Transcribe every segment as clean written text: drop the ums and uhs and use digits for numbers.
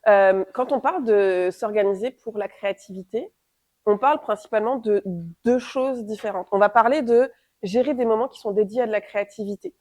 Quand on parle de s'organiser pour la créativité, on parle principalement de deux choses différentes. On va parler de gérer des moments qui sont dédiés à de la créativité.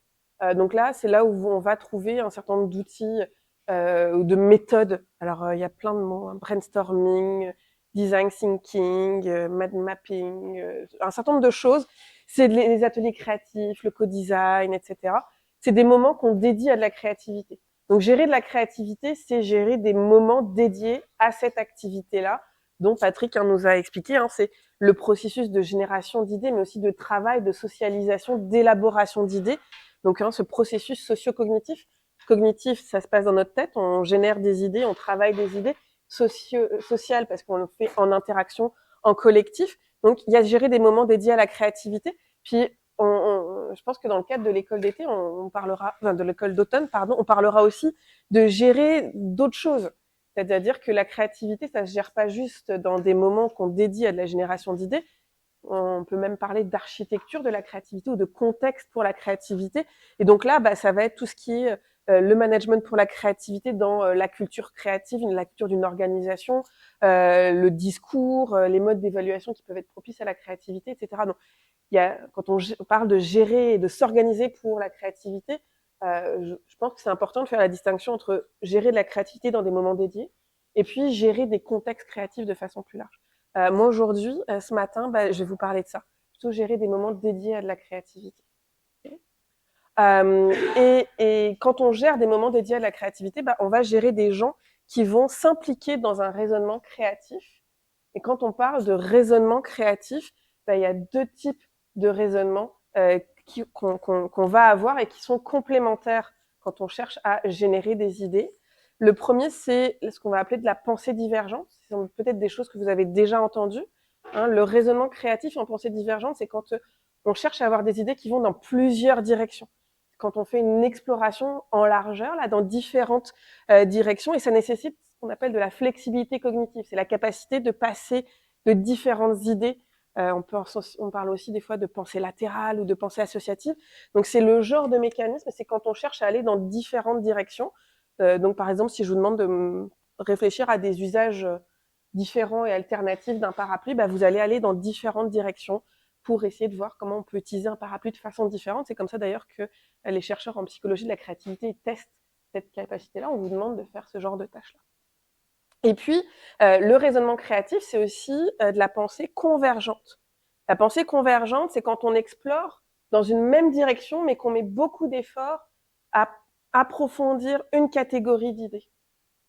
Donc là, c'est là où on va trouver un certain nombre d'outils ou de méthodes. Alors, il y a plein de mots, hein, brainstorming, design thinking, mind mapping, un certain nombre de choses. C'est les ateliers créatifs, le co-design, etc. C'est des moments qu'on dédie à de la créativité. Donc, gérer de la créativité, c'est gérer des moments dédiés à cette activité-là, dont Patrick nous a expliqué. C'est le processus de génération d'idées, mais aussi de travail, de socialisation, d'élaboration d'idées. Donc, ce processus socio-cognitif. Cognitif, ça se passe dans notre tête, on génère des idées, on travaille des idées. Social, parce qu'on le fait en interaction, en collectif. Donc, il y a gérer des moments dédiés à la créativité. Puis, je pense que dans le cadre de l'école d'été, on parlera, enfin, de l'école d'automne, pardon, on parlera aussi de gérer d'autres choses. C'est-à-dire que la créativité, ça se gère pas juste dans des moments qu'on dédie à de la génération d'idées. On peut même parler d'architecture de la créativité ou de contexte pour la créativité. Et donc là, ça va être tout ce qui est le management pour la créativité dans la culture créative, la culture d'une organisation, le discours, les modes d'évaluation qui peuvent être propices à la créativité, etc. Donc, quand on parle de gérer et de s'organiser pour la créativité, je pense que c'est important de faire la distinction entre gérer de la créativité dans des moments dédiés et puis gérer des contextes créatifs de façon plus large. Moi aujourd'hui, ce matin, je vais vous parler de ça. Plutôt gérer des moments dédiés à de la créativité. Et quand on gère des moments dédiés à de la créativité, on va gérer des gens qui vont s'impliquer dans un raisonnement créatif. Et quand on parle de raisonnement créatif, il y a deux types de raisonnement qu'on va avoir et qui sont complémentaires quand on cherche à générer des idées. Le premier, c'est ce qu'on va appeler de la pensée divergente. Ce sont peut-être des choses que vous avez déjà entendues. Le raisonnement créatif en pensée divergente, c'est quand on cherche à avoir des idées qui vont dans plusieurs directions. Quand on fait une exploration en largeur, là, dans différentes directions, et ça nécessite ce qu'on appelle de la flexibilité cognitive. C'est la capacité de passer de différentes idées. On parle aussi des fois de pensée latérale ou de pensée associative. Donc c'est le genre de mécanisme, c'est quand on cherche à aller dans différentes directions. Donc par exemple, si je vous demande de réfléchir à des usages différents et alternatifs d'un parapluie, vous allez aller dans différentes directions pour essayer de voir comment on peut utiliser un parapluie de façon différente. C'est comme ça d'ailleurs que les chercheurs en psychologie de la créativité testent cette capacité-là. On vous demande de faire ce genre de tâches-là. Et puis, le raisonnement créatif, c'est aussi de la pensée convergente. La pensée convergente, c'est quand on explore dans une même direction, mais qu'on met beaucoup d'efforts à approfondir une catégorie d'idées.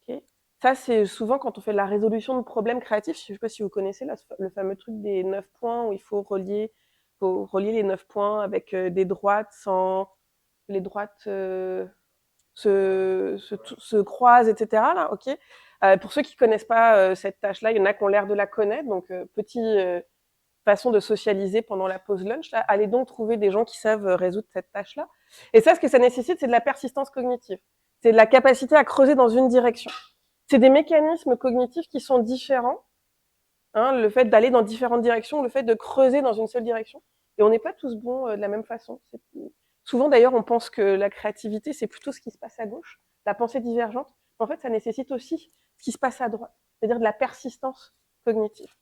Okay. Ça, c'est souvent quand on fait de la résolution de problèmes créatifs. Je ne sais pas si vous connaissez là, le fameux truc des 9 points où il faut relier les 9 points avec des droites sans les droites se croisent, etc. Là, ok. Pour ceux qui connaissent pas cette tâche-là, il y en a qui ont l'air de la connaître. Donc, petite façon de socialiser pendant la pause lunch. Là, allez donc trouver des gens qui savent résoudre cette tâche-là. Et ça, ce que ça nécessite, c'est de la persistance cognitive. C'est de la capacité à creuser dans une direction. C'est des mécanismes cognitifs qui sont différents. Le fait d'aller dans différentes directions, le fait de creuser dans une seule direction. Et on n'est pas tous bons de la même façon. Souvent, d'ailleurs, on pense que la créativité, c'est plutôt ce qui se passe à gauche, la pensée divergente. En fait, ça nécessite aussi ce qui se passe à droite, c'est-à-dire de la persistance cognitive.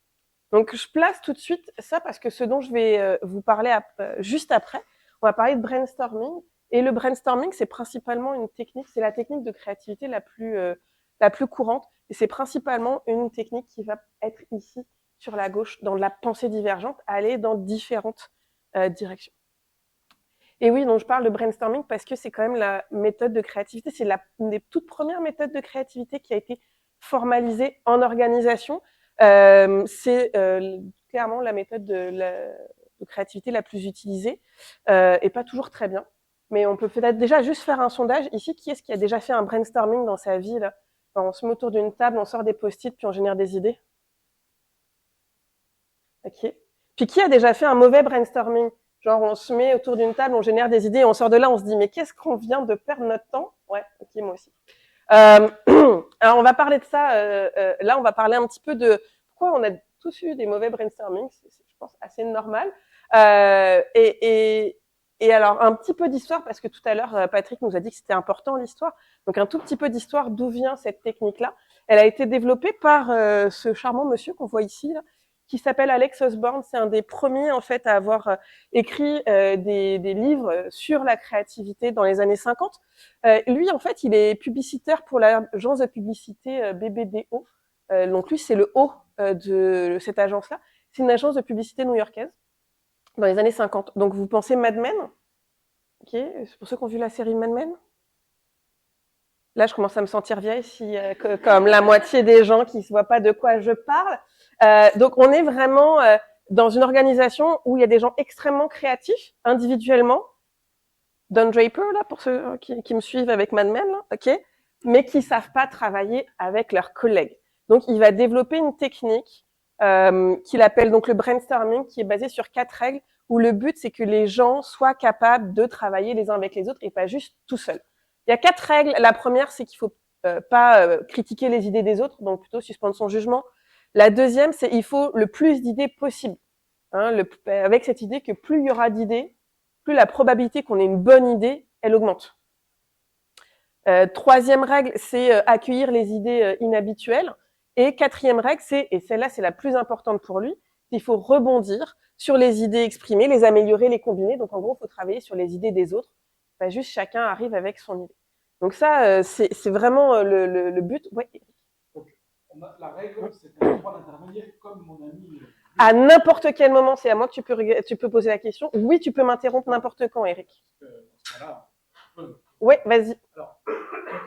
Donc, je place tout de suite ça parce que ce dont je vais vous parler juste après, on va parler de brainstorming. Et le brainstorming, c'est principalement une technique, c'est la technique de créativité la plus courante. Et c'est principalement une technique qui va être ici, sur la gauche, dans la pensée divergente, aller dans différentes directions. Et oui, donc je parle de brainstorming parce que c'est quand même la méthode de créativité, c'est une des toutes premières méthodes de créativité qui a été formalisée en organisation. C'est clairement la méthode de créativité la plus utilisée et pas toujours très bien. Mais on peut peut-être déjà juste faire un sondage ici. Qui est-ce qui a déjà fait un brainstorming dans sa vie là? On se met autour d'une table, on sort des post-it, puis on génère des idées. Ok. Puis qui a déjà fait un mauvais brainstorming? Genre, on se met autour d'une table, on génère des idées, et on sort de là, on se dit, mais qu'est-ce qu'on vient de perdre notre temps? Ouais, ok, moi aussi. Alors, on va parler de ça. Là, on va parler un petit peu de pourquoi on a tous eu des mauvais brainstorming. C'est je pense, assez normal. Et Et alors, un petit peu d'histoire, parce que tout à l'heure, Patrick nous a dit que c'était important l'histoire. Donc, un tout petit peu d'histoire d'où vient cette technique-là. Elle a été développée par ce charmant monsieur qu'on voit ici, là, qui s'appelle Alex Osborne. C'est un des premiers, en fait, à avoir écrit des livres sur la créativité dans les années 50. Lui, en fait, il est publicitaire pour l'agence de publicité BBDO. Donc, lui, c'est le haut de cette agence-là. C'est une agence de publicité new-yorkaise dans les années 50. Donc, vous pensez Mad Men? Ok, c'est pour ceux qui ont vu la série Mad Men. Là, je commence à me sentir vieille, comme la moitié des gens qui ne voient pas de quoi je parle. Donc, on est vraiment dans une organisation où il y a des gens extrêmement créatifs, individuellement. Don Draper, là, pour ceux qui me suivent avec Mad Men, là, ok, mais qui savent pas travailler avec leurs collègues. Donc, il va développer une technique qu'il appelle donc le brainstorming, qui est basé sur 4 règles, où le but, c'est que les gens soient capables de travailler les uns avec les autres et pas juste tout seuls. Il y a 4 règles. La première, c'est qu'il faut pas critiquer les idées des autres, donc plutôt suspendre son jugement. La deuxième, c'est il faut le plus d'idées possible. Hein, avec cette idée que plus il y aura d'idées, plus la probabilité qu'on ait une bonne idée, elle augmente. Troisième règle, c'est accueillir les idées inhabituelles. Et quatrième règle, et celle-là, c'est la plus importante pour lui, il faut rebondir sur les idées exprimées, les améliorer, les combiner. Donc, en gros, il faut travailler sur les idées des autres. Pas juste chacun arrive avec son idée. Donc ça, c'est vraiment le but. Ouais. Donc, la règle, c'est qu'on a le droit d'intervenir comme mon ami. À n'importe quel moment, c'est à moi que tu peux poser la question. Oui, tu peux m'interrompre n'importe quand, Eric. Dans ce cas-là, oui, vas-y. Alors,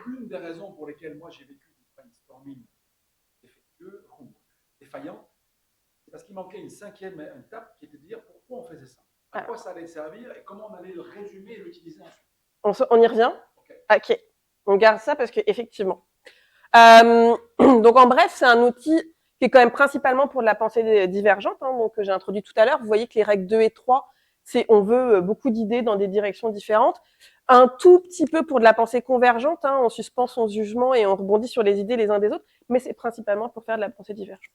une des raisons pour lesquelles moi j'ai vécu du brainstorming défaillant, c'est parce qu'il manquait une cinquième étape qui était de dire pourquoi on faisait ça, à quoi ça allait servir et comment on allait le résumer et l'utiliser ensuite. On y revient? Ok. On garde ça parce que effectivement. Donc en bref, c'est un outil qui est quand même principalement pour de la pensée divergente, hein, donc que j'ai introduit tout à l'heure. Vous voyez que les règles 2 et 3, c'est on veut beaucoup d'idées dans des directions différentes. Un tout petit peu pour de la pensée convergente, hein, on suspend son jugement et on rebondit sur les idées les uns des autres, mais c'est principalement pour faire de la pensée divergente.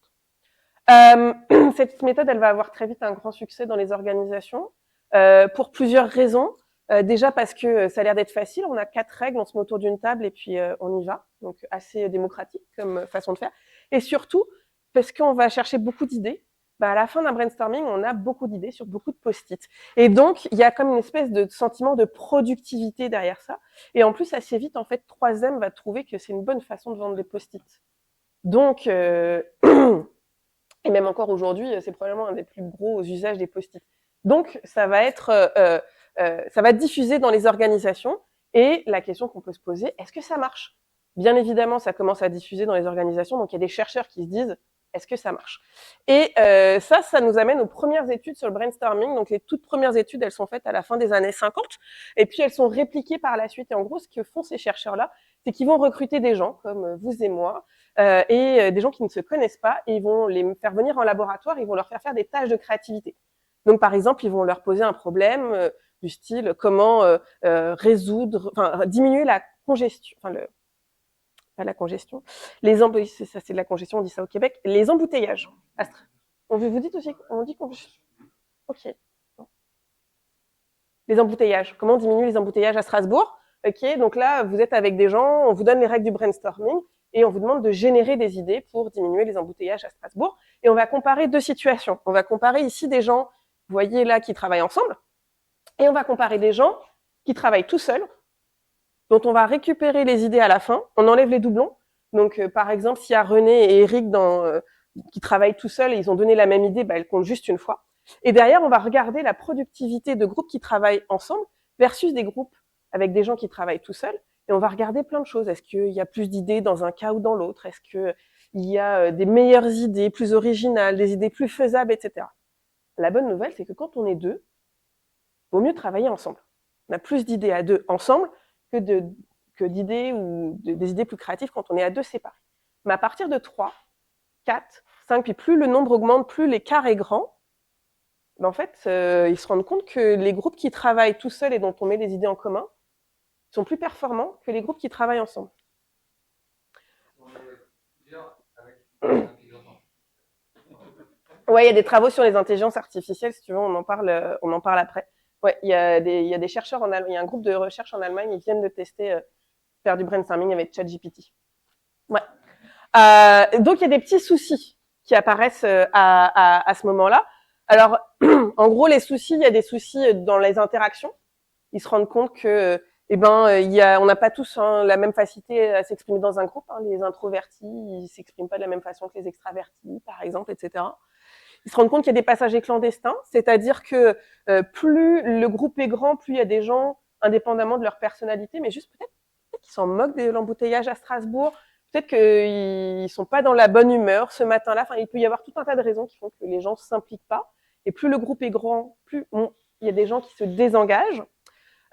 Cette méthode, elle va avoir très vite un grand succès dans les organisations pour plusieurs raisons. Déjà parce que ça a l'air d'être facile, on a 4 règles, on se met autour d'une table et puis on y va, donc assez démocratique comme façon de faire. Et surtout parce qu'on va chercher beaucoup d'idées. À la fin d'un brainstorming, on a beaucoup d'idées sur beaucoup de post-it. Et donc, il y a comme une espèce de sentiment de productivité derrière ça. Et en plus, assez vite, en fait, 3M va trouver que c'est une bonne façon de vendre des post-it. Donc, et même encore aujourd'hui, c'est probablement un des plus gros usages des post-it. Donc, ça va être diffusé dans les organisations. Et la question qu'on peut se poser, est-ce que ça marche? Bien évidemment, ça commence à diffuser dans les organisations. Donc, il y a des chercheurs qui se disent, est-ce que ça marche? Et ça nous amène aux premières études sur le brainstorming. Donc, les toutes premières études, elles sont faites à la fin des années 50. Et puis, elles sont répliquées par la suite. Et en gros, ce que font ces chercheurs-là, c'est qu'ils vont recruter des gens comme vous et moi, et des gens qui ne se connaissent pas. Et ils vont les faire venir en laboratoire. Ils vont leur faire des tâches de créativité. Donc, par exemple, ils vont leur poser un problème du style comment diminuer la congestion, pas la congestion, ça c'est de la congestion, on dit ça au Québec, les embouteillages. Vous dites aussi, on dit congestion. Ok. Les embouteillages. Comment on diminue les embouteillages à Strasbourg? Ok, donc là, vous êtes avec des gens, on vous donne les règles du brainstorming et on vous demande de générer des idées pour diminuer les embouteillages à Strasbourg. Et on va comparer 2 situations. On va comparer ici des gens, vous voyez là, qui travaillent ensemble, et on va comparer des gens qui travaillent tout seuls, dont on va récupérer les idées à la fin, on enlève les doublons. Donc, par exemple, s'il y a René et Eric qui travaillent tout seuls et ils ont donné la même idée, elles comptent juste une fois. Et derrière, on va regarder la productivité de groupes qui travaillent ensemble versus des groupes avec des gens qui travaillent tout seuls. Et on va regarder plein de choses. Est-ce qu'il y a plus d'idées dans un cas ou dans l'autre? Est-ce qu'il y a des meilleures idées, plus originales, des idées plus faisables, etc. La bonne nouvelle, c'est que quand on est 2, il vaut mieux travailler ensemble. On a plus d'idées à 2 ensemble que d'idées ou des idées plus créatives quand on est à 2 séparés. Mais à partir de 3, 4, 5, puis plus le nombre augmente, plus l'écart est grand, en fait, ils se rendent compte que les groupes qui travaillent tout seuls et dont on met les idées en commun sont plus performants que les groupes qui travaillent ensemble. Ouais, il y a des travaux sur les intelligences artificielles, si tu veux, on en parle après. Ouais, il y a des chercheurs en Allemagne, il y a un groupe de recherche en Allemagne, ils viennent de tester faire du brainstorming avec ChatGPT. Ouais. Donc il y a des petits soucis qui apparaissent à ce moment-là. Alors, en gros, les soucis, il y a des soucis dans les interactions. Ils se rendent compte que, on n'a pas tous la même facilité à s'exprimer dans un groupe. Les introvertis, ils s'expriment pas de la même façon que les extravertis, par exemple, etc. Ils se rendent compte qu'il y a des passagers clandestins, c'est-à-dire que plus le groupe est grand, plus il y a des gens indépendamment de leur personnalité, mais juste peut-être qu'ils s'en moquent de l'embouteillage à Strasbourg, peut-être qu'ils sont pas dans la bonne humeur ce matin-là. Enfin, il peut y avoir tout un tas de raisons qui font que les gens s'impliquent pas. Et plus le groupe est grand, plus il y a des gens qui se désengagent.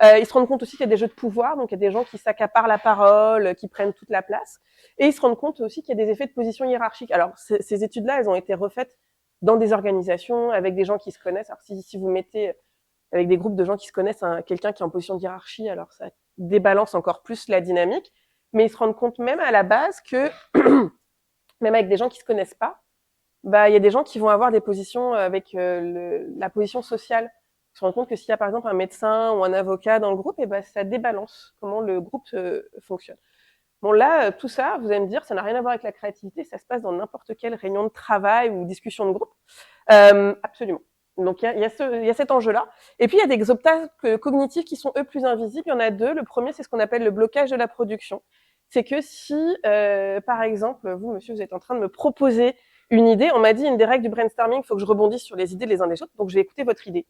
Ils se rendent compte aussi qu'il y a des jeux de pouvoir, donc il y a des gens qui s'accaparent la parole, qui prennent toute la place. Et ils se rendent compte aussi qu'il y a des effets de position hiérarchique. Alors, ces études-là, elles ont été refaites dans des organisations, avec des gens qui se connaissent. Alors, si vous mettez avec des groupes de gens qui se connaissent quelqu'un qui est en position de hiérarchie, alors ça débalance encore plus la dynamique. Mais ils se rendent compte même à la base que, même avec des gens qui se connaissent pas, il y a des gens qui vont avoir des positions avec la position sociale. Ils se rendent compte que s'il y a par exemple un médecin ou un avocat dans le groupe, ça débalance comment le groupe fonctionne. Bon là, tout ça, vous allez me dire, ça n'a rien à voir avec la créativité, ça se passe dans n'importe quelle réunion de travail ou discussion de groupe. Absolument. Donc il y a cet enjeu-là. Et puis il y a des obstacles cognitifs qui sont eux plus invisibles. Il y en a deux. Le premier, c'est ce qu'on appelle le blocage de la production. C'est que si, par exemple, vous, monsieur, vous êtes en train de me proposer une idée, on m'a dit une des règles du brainstorming, il faut que je rebondisse sur les idées les uns des autres, donc je vais écouter votre idée.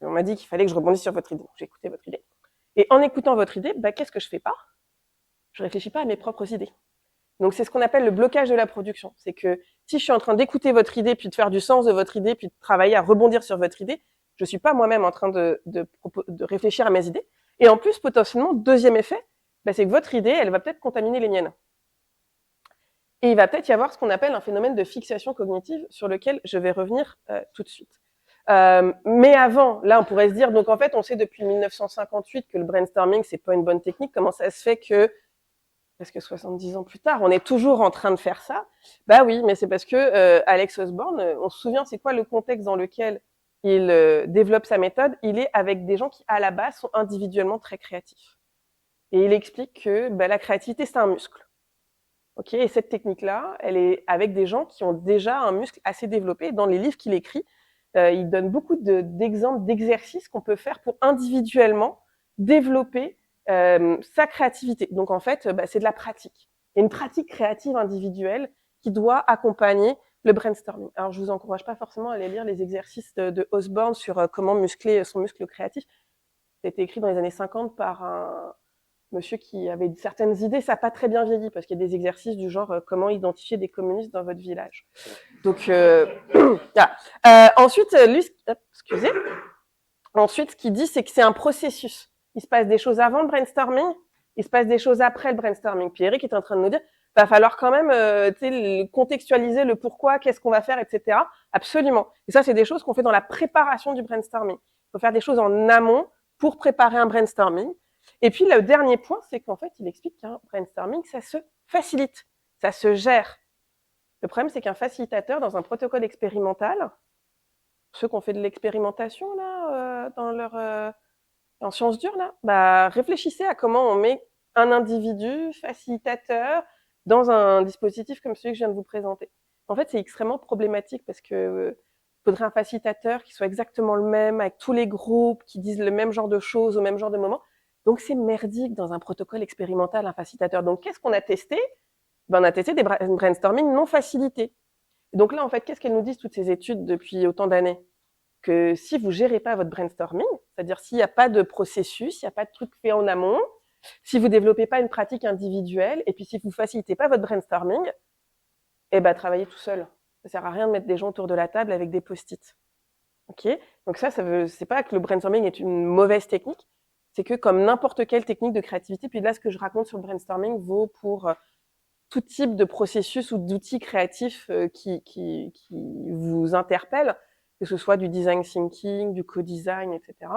On m'a dit qu'il fallait que je rebondisse sur votre idée, donc j'ai écouté votre idée. Et en écoutant votre idée, qu'est-ce que je fais pas? Je réfléchis pas à mes propres idées. Donc c'est ce qu'on appelle le blocage de la production. C'est que si je suis en train d'écouter votre idée, puis de faire du sens de votre idée, puis de travailler à rebondir sur votre idée, je suis pas moi-même en train de réfléchir à mes idées. Et en plus, potentiellement, deuxième effet, c'est que votre idée, elle va peut-être contaminer les miennes. Et il va peut-être y avoir ce qu'on appelle un phénomène de fixation cognitive sur lequel je vais revenir tout de suite. Mais avant, là, on pourrait se dire, donc en fait, on sait depuis 1958 que le brainstorming, c'est pas une bonne technique. Comment ça se fait que, presque 70 ans plus tard, on est toujours en train de faire ça? Bah oui, mais c'est parce que Alex Osborne, on se souvient, c'est quoi le contexte dans lequel il développe sa méthode? Il est avec des gens qui, à la base, sont individuellement très créatifs. Et il explique que la créativité, c'est un muscle. Ok, et cette technique-là, elle est avec des gens qui ont déjà un muscle assez développé. Dans les livres qu'il écrit, il donne beaucoup d'exemples d'exercices qu'on peut faire pour individuellement développer sa créativité. Donc en fait, c'est de la pratique. Il y a une pratique créative individuelle qui doit accompagner le brainstorming. Alors je vous encourage pas forcément à aller lire les exercices de Osborne sur comment muscler son muscle créatif. C'était écrit dans les années 50 par un monsieur qui avait certaines idées, ça n'a pas très bien vieilli parce qu'il y a des exercices du genre comment identifier des communistes dans votre village. Donc ensuite, lui, excusez. Ensuite, ce qu'il dit, c'est que c'est un processus. Il se passe des choses avant le brainstorming, il se passe des choses après le brainstorming. Puis Eric est en train de nous dire, va falloir quand même contextualiser le pourquoi, qu'est-ce qu'on va faire, etc. Absolument. Et ça, c'est des choses qu'on fait dans la préparation du brainstorming. Il faut faire des choses en amont pour préparer un brainstorming. Et puis le dernier point, c'est qu'en fait, il explique qu'un brainstorming, ça se facilite, ça se gère. Le problème, c'est qu'un facilitateur dans un protocole expérimental, ceux qui ont fait de l'expérimentation là, en sciences dures là, réfléchissez à comment on met un individu facilitateur dans un dispositif comme celui que je viens de vous présenter. En fait, c'est extrêmement problématique parce que faudrait un facilitateur qui soit exactement le même avec tous les groupes, qui disent le même genre de choses au même genre de moment. Donc, c'est merdique dans un protocole expérimental, un facilitateur. Donc, qu'est-ce qu'on a testé? On a testé des brainstorming non facilités. Donc là, en fait, qu'est-ce qu'elles nous disent toutes ces études depuis autant d'années? Que si vous gérez pas votre brainstorming, c'est-à-dire s'il n'y a pas de processus, il n'y a pas de truc fait en amont, si vous développez pas une pratique individuelle, et puis si vous facilitez pas votre brainstorming, travaillez tout seul. Ça sert à rien de mettre des gens autour de la table avec des post-it. Ok? Donc c'est pas que le brainstorming est une mauvaise technique, c'est que comme n'importe quelle technique de créativité, puis là, ce que je raconte sur le brainstorming vaut pour tout type de processus ou d'outils créatifs qui vous interpellent, que ce soit du design thinking, du co-design, etc.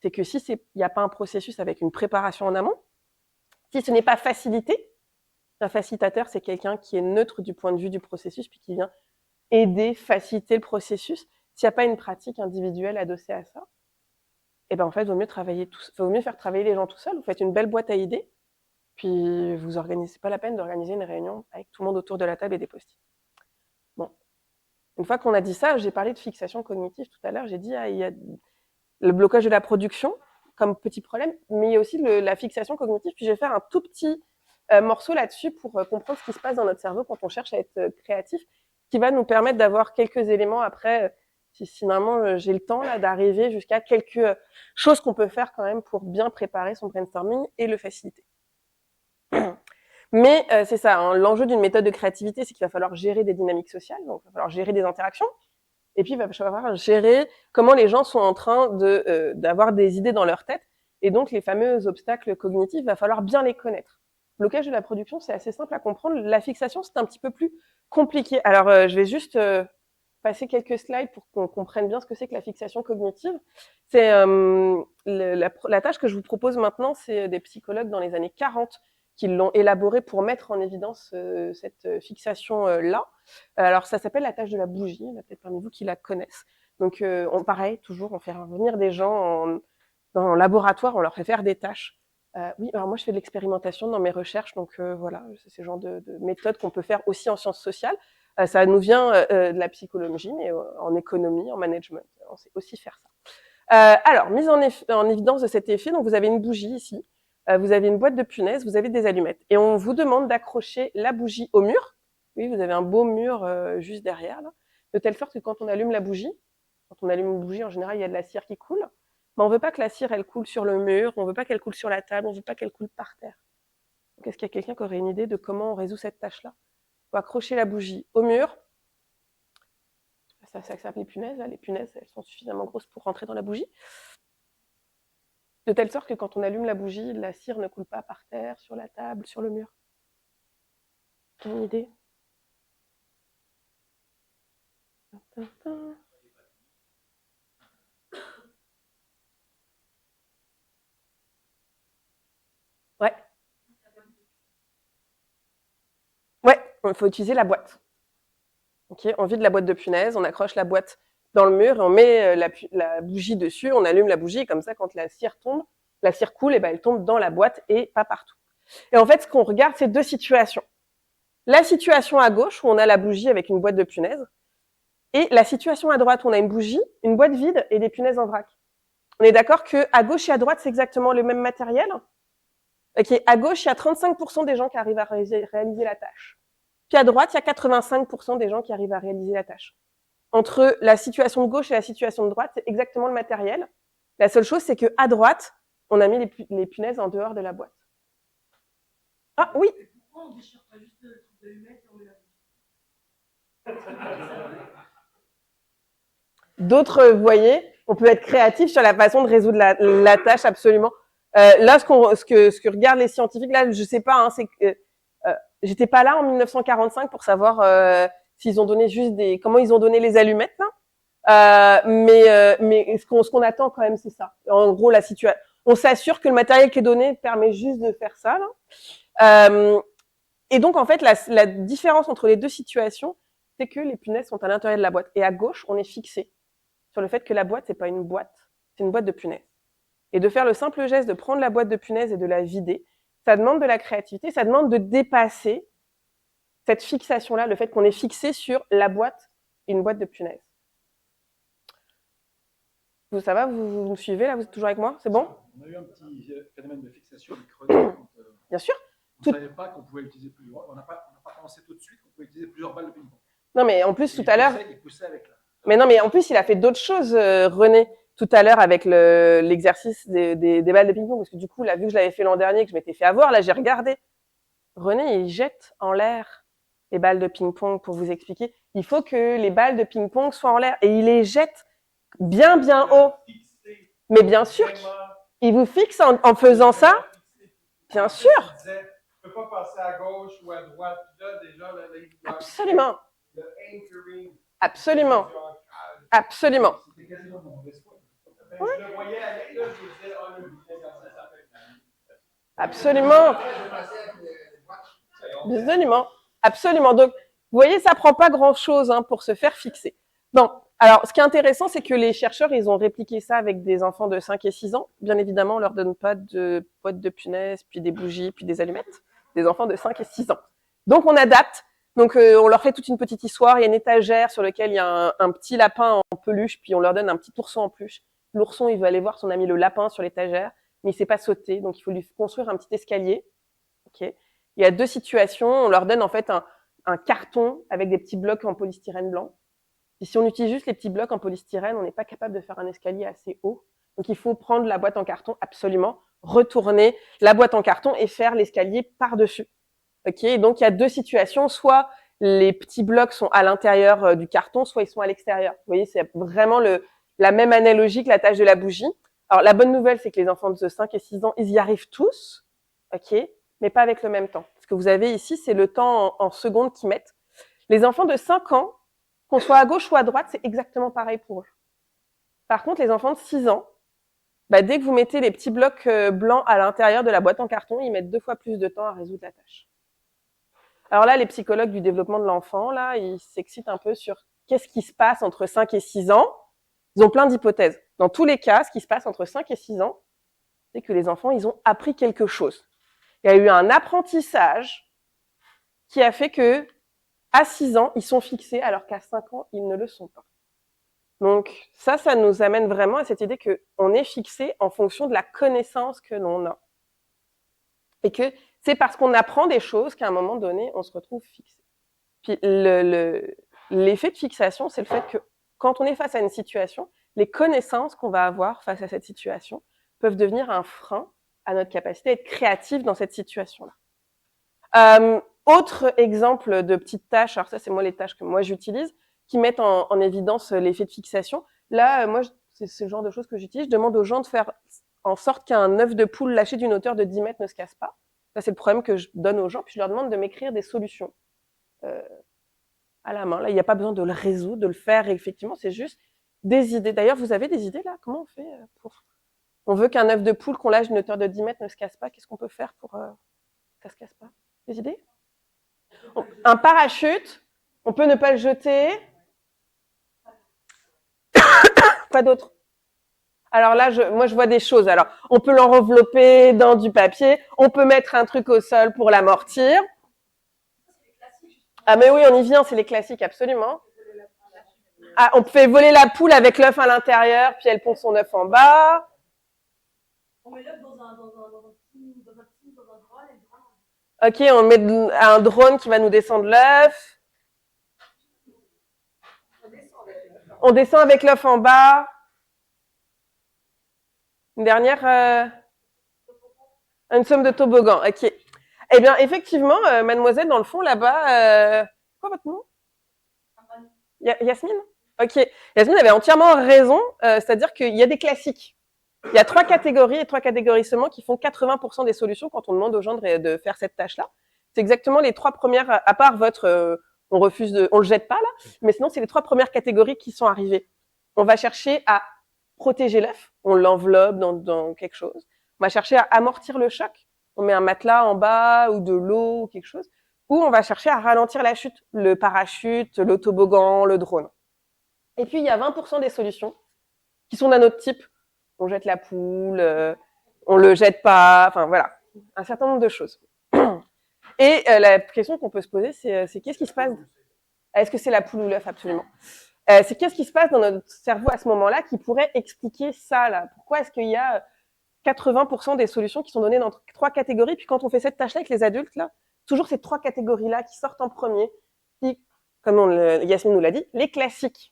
C'est que si il n'y a pas un processus avec une préparation en amont, si ce n'est pas facilité, un facilitateur, c'est quelqu'un qui est neutre du point de vue du processus, puis qui vient aider, faciliter le processus. S'il n'y a pas une pratique individuelle adossée à ça, et ben en fait, vaut mieux faire travailler les gens tout seuls. Vous faites une belle boîte à idées, puis vous organisez, pas la peine d'organiser une réunion avec tout le monde autour de la table et des post-it. Bon. Une fois qu'on a dit ça, j'ai parlé de fixation cognitive tout à l'heure, j'ai dit, il y a le blocage de la production comme petit problème, mais il y a aussi la fixation cognitive, puis je vais faire un tout petit morceau là-dessus pour comprendre ce qui se passe dans notre cerveau quand on cherche à être créatif, qui va nous permettre d'avoir quelques éléments après, si finalement j'ai le temps là d'arriver jusqu'à quelques choses qu'on peut faire quand même pour bien préparer son brainstorming et le faciliter. Mais c'est ça, hein, l'enjeu d'une méthode de créativité, c'est qu'il va falloir gérer des dynamiques sociales, donc il va falloir gérer des interactions, et puis il va falloir gérer comment les gens sont en train d'avoir des idées dans leur tête, et donc les fameux obstacles cognitifs, il va falloir bien les connaître. Le blocage de la production, c'est assez simple à comprendre. La fixation, c'est un petit peu plus compliqué. Alors, je vais juste passer quelques slides pour qu'on comprenne bien ce que c'est que la fixation cognitive. C'est la tâche que je vous propose maintenant, c'est des psychologues dans les années 40 qui l'ont élaborée pour mettre en évidence cette fixation-là. Alors, ça s'appelle la tâche de la bougie. Il y en a peut-être parmi vous qui la connaissent. Donc, pareil, toujours, on fait revenir des gens dans le laboratoire, on leur fait faire des tâches. Oui, alors moi je fais de l'expérimentation dans mes recherches, donc voilà, c'est ce genre de méthode qu'on peut faire aussi en sciences sociales. Ça nous vient de la psychologie, mais en économie, en management, on sait aussi faire ça. Alors, mise en évidence de cet effet, donc vous avez une bougie ici, vous avez une boîte de punaises, vous avez des allumettes, et on vous demande d'accrocher la bougie au mur. Oui, vous avez un beau mur juste derrière, là, de telle sorte que quand on allume la bougie, en général, il y a de la cire qui coule. Mais on veut pas que la cire, elle coule sur le mur, on veut pas qu'elle coule sur la table, on veut pas qu'elle coule par terre. Donc, est-ce qu'il y a quelqu'un qui aurait une idée de comment on résout cette tâche-là? Il faut accrocher la bougie au mur. Ça s'appelle les punaises, là. Les punaises, elles sont suffisamment grosses pour rentrer dans la bougie. De telle sorte que quand on allume la bougie, la cire ne coule pas par terre, sur la table, sur le mur. Une idée? Ouais. Ouais, il faut utiliser la boîte. Okay, on vide la boîte de punaises, on accroche la boîte dans le mur et on met la bougie dessus, on allume la bougie et comme ça, quand la cire tombe, la cire coule, et ben elle tombe dans la boîte et pas partout. Et en fait, ce qu'on regarde, c'est deux situations. La situation à gauche où on a la bougie avec une boîte de punaises et la situation à droite où on a une bougie, une boîte vide et des punaises en vrac. On est d'accord que à gauche et à droite, c'est exactement le même matériel. Okay, à gauche, il y a 35% des gens qui arrivent à réaliser la tâche. Puis à droite, il y a 85% des gens qui arrivent à réaliser la tâche. Entre la situation de gauche et la situation de droite, c'est exactement le matériel. La seule chose, c'est que à droite, on a mis les punaises en dehors de la boîte. Ah oui. Pourquoi on déchire pas juste le truc d'allumette et on met la bougie? D'autres, vous voyez, on peut être créatif sur la façon de résoudre la tâche, absolument. Là, ce que regardent les scientifiques, là, je sais pas, hein, c'est que j'étais pas là en 1945 pour savoir s'ils ont donné juste comment ils ont donné les allumettes, là. Mais ce qu'on attend quand même, c'est ça. En gros, on s'assure que le matériel qui est donné permet juste de faire ça, là. Et donc, en fait, la différence entre les deux situations, c'est que les punaises sont à l'intérieur de la boîte. Et à gauche, on est fixé sur le fait que la boîte, c'est pas une boîte, c'est une boîte de punaises. Et de faire le simple geste de prendre la boîte de punaises et de la vider, ça demande de la créativité, ça demande de dépasser cette fixation-là, le fait qu'on est fixé sur la boîte et une boîte de punaises. Ça va, vous me suivez là? Vous êtes toujours avec moi? C'est bon? On a eu un petit phénomène de fixation avec René. Bien sûr. On ne savait pas qu'on pouvait utiliser plusieurs. On n'a pas pensé tout de suite qu'on pouvait utiliser plusieurs balles de ping-pong. Non, mais en plus, tout à l'heure. Il poussait avec la... Mais non, mais en plus, il a fait d'autres choses, René, tout à l'heure avec l'exercice des balles de ping-pong, parce que du coup, là, vu que je l'avais fait l'an dernier, que je m'étais fait avoir, là, j'ai regardé. René, il jette en l'air les balles de ping-pong pour vous expliquer. Il faut que les balles de ping-pong soient en l'air et il les jette bien haut. Mais bien sûr, il vous fixe en faisant ça. Bien sûr. Je ne peux pas passer à gauche ou à droite. Là, déjà, absolument. Absolument. Absolument. Je le voyais aller, là, je me disais, oh, le absolument. Absolument. Absolument. Donc, vous voyez, ça prend pas grand-chose pour se faire fixer. Bon, Alors, ce qui est intéressant, c'est que les chercheurs, ils ont répliqué ça avec des enfants de 5 et 6 ans. Bien évidemment, on leur donne pas de potes de punaises, puis des bougies, puis des allumettes. Des enfants de 5 et 6 ans. Donc, on adapte. Donc, on leur fait toute une petite histoire. Il y a une étagère sur laquelle il y a un petit lapin en peluche, puis on leur donne un petit ourson en peluche. L'ourson, il veut aller voir son ami le lapin sur l'étagère, mais il sait pas sauter, donc il faut lui construire un petit escalier. Okay. Il y a 2 situations. On leur donne en fait un carton avec des petits blocs en polystyrène blanc. Et si on utilise juste les petits blocs en polystyrène, on n'est pas capable de faire un escalier assez haut. Donc il faut prendre la boîte en carton absolument, retourner la boîte en carton et faire l'escalier par-dessus. Ok, donc il y a 2 situations, soit les petits blocs sont à l'intérieur du carton, soit ils sont à l'extérieur. Vous voyez, c'est vraiment la même analogie que la tâche de la bougie. Alors la bonne nouvelle, c'est que les enfants de 5 et 6 ans, ils y arrivent tous, ok, mais pas avec le même temps. Ce que vous avez ici, c'est le temps en secondes qu'ils mettent. Les enfants de 5 ans, qu'on soit à gauche ou à droite, c'est exactement pareil pour eux. Par contre, les enfants de 6 ans, dès que vous mettez les petits blocs blancs à l'intérieur de la boîte en carton, ils mettent 2 fois plus de temps à résoudre la tâche. Alors là, les psychologues du développement de l'enfant, là, ils s'excitent un peu sur qu'est-ce qui se passe entre 5 et 6 ans. Ils ont plein d'hypothèses. Dans tous les cas, ce qui se passe entre 5 et 6 ans, c'est que les enfants, ils ont appris quelque chose. Il y a eu un apprentissage qui a fait que, à 6 ans, ils sont fixés, alors qu'à 5 ans, ils ne le sont pas. Donc, ça nous amène vraiment à cette idée qu'on est fixé en fonction de la connaissance que l'on a. Et que c'est parce qu'on apprend des choses qu'à un moment donné, on se retrouve fixé. Puis, l'effet de fixation, c'est le fait que quand on est face à une situation, les connaissances qu'on va avoir face à cette situation peuvent devenir un frein à notre capacité à être créatif dans cette situation-là. Autre exemple de petites tâches, alors ça c'est moi les tâches que moi j'utilise, qui mettent en évidence l'effet de fixation. Là, moi, c'est ce genre de choses que j'utilise. Je demande aux gens de faire en sorte qu'un œuf de poule lâché d'une hauteur de 10 mètres ne se casse pas. Ça, c'est le problème que je donne aux gens. Puis je leur demande de m'écrire des solutions à la main. Là, il n'y a pas besoin de le résoudre, de le faire. Effectivement, c'est juste des idées. D'ailleurs, vous avez des idées là? Comment on fait pour... On veut qu'un œuf de poule qu'on lâche d'une hauteur de 10 mètres ne se casse pas. Qu'est-ce qu'on peut faire pour que ça se casse pas? Des idées? Un parachute. On peut ne pas le jeter. Quoi d'autre? Alors là, moi, je vois des choses. Alors, on peut l'envelopper dans du papier. On peut mettre un truc au sol pour l'amortir. Ah, mais oui, on y vient. C'est les classiques, absolument. Ah, on fait voler la poule avec l'œuf à l'intérieur, puis elle pond son œuf en bas. On met l'œuf dans un drone. Ok, on met un drone qui va nous descendre l'œuf. On descend avec l'œuf en bas. Une dernière, une somme de toboggan. Ok. Eh bien, effectivement, mademoiselle, dans le fond, là-bas, quoi votre nom? Yasmine? Ok. Yasmine avait entièrement raison, c'est-à-dire qu'il y a des classiques. Il y a 3 catégories et 3 catégories seulement qui font 80% des solutions quand on demande aux gens de faire cette tâche-là. C'est exactement les 3 premières, à part votre, on le jette pas là, mais sinon c'est les 3 premières catégories qui sont arrivées. On va chercher à protéger l'œuf, on l'enveloppe dans quelque chose. On va chercher à amortir le choc, on met un matelas en bas ou de l'eau ou quelque chose. Ou on va chercher à ralentir la chute, le parachute, le toboggan, le drone. Et puis il y a 20% des solutions qui sont d'un autre type. On jette la poule, on le jette pas, enfin voilà, un certain nombre de choses. Et la question qu'on peut se poser, c'est qu'est-ce qui se passe? Est-ce que c'est la poule ou l'œuf? Absolument. C'est qu'est-ce qui se passe dans notre cerveau à ce moment-là qui pourrait expliquer ça là? Pourquoi est-ce qu'il y a 80% des solutions qui sont données dans 3 catégories? Puis quand on fait cette tâche-là avec les adultes, là, toujours ces 3 catégories-là qui sortent en premier. Puis, comme Yasmine nous l'a dit, les classiques.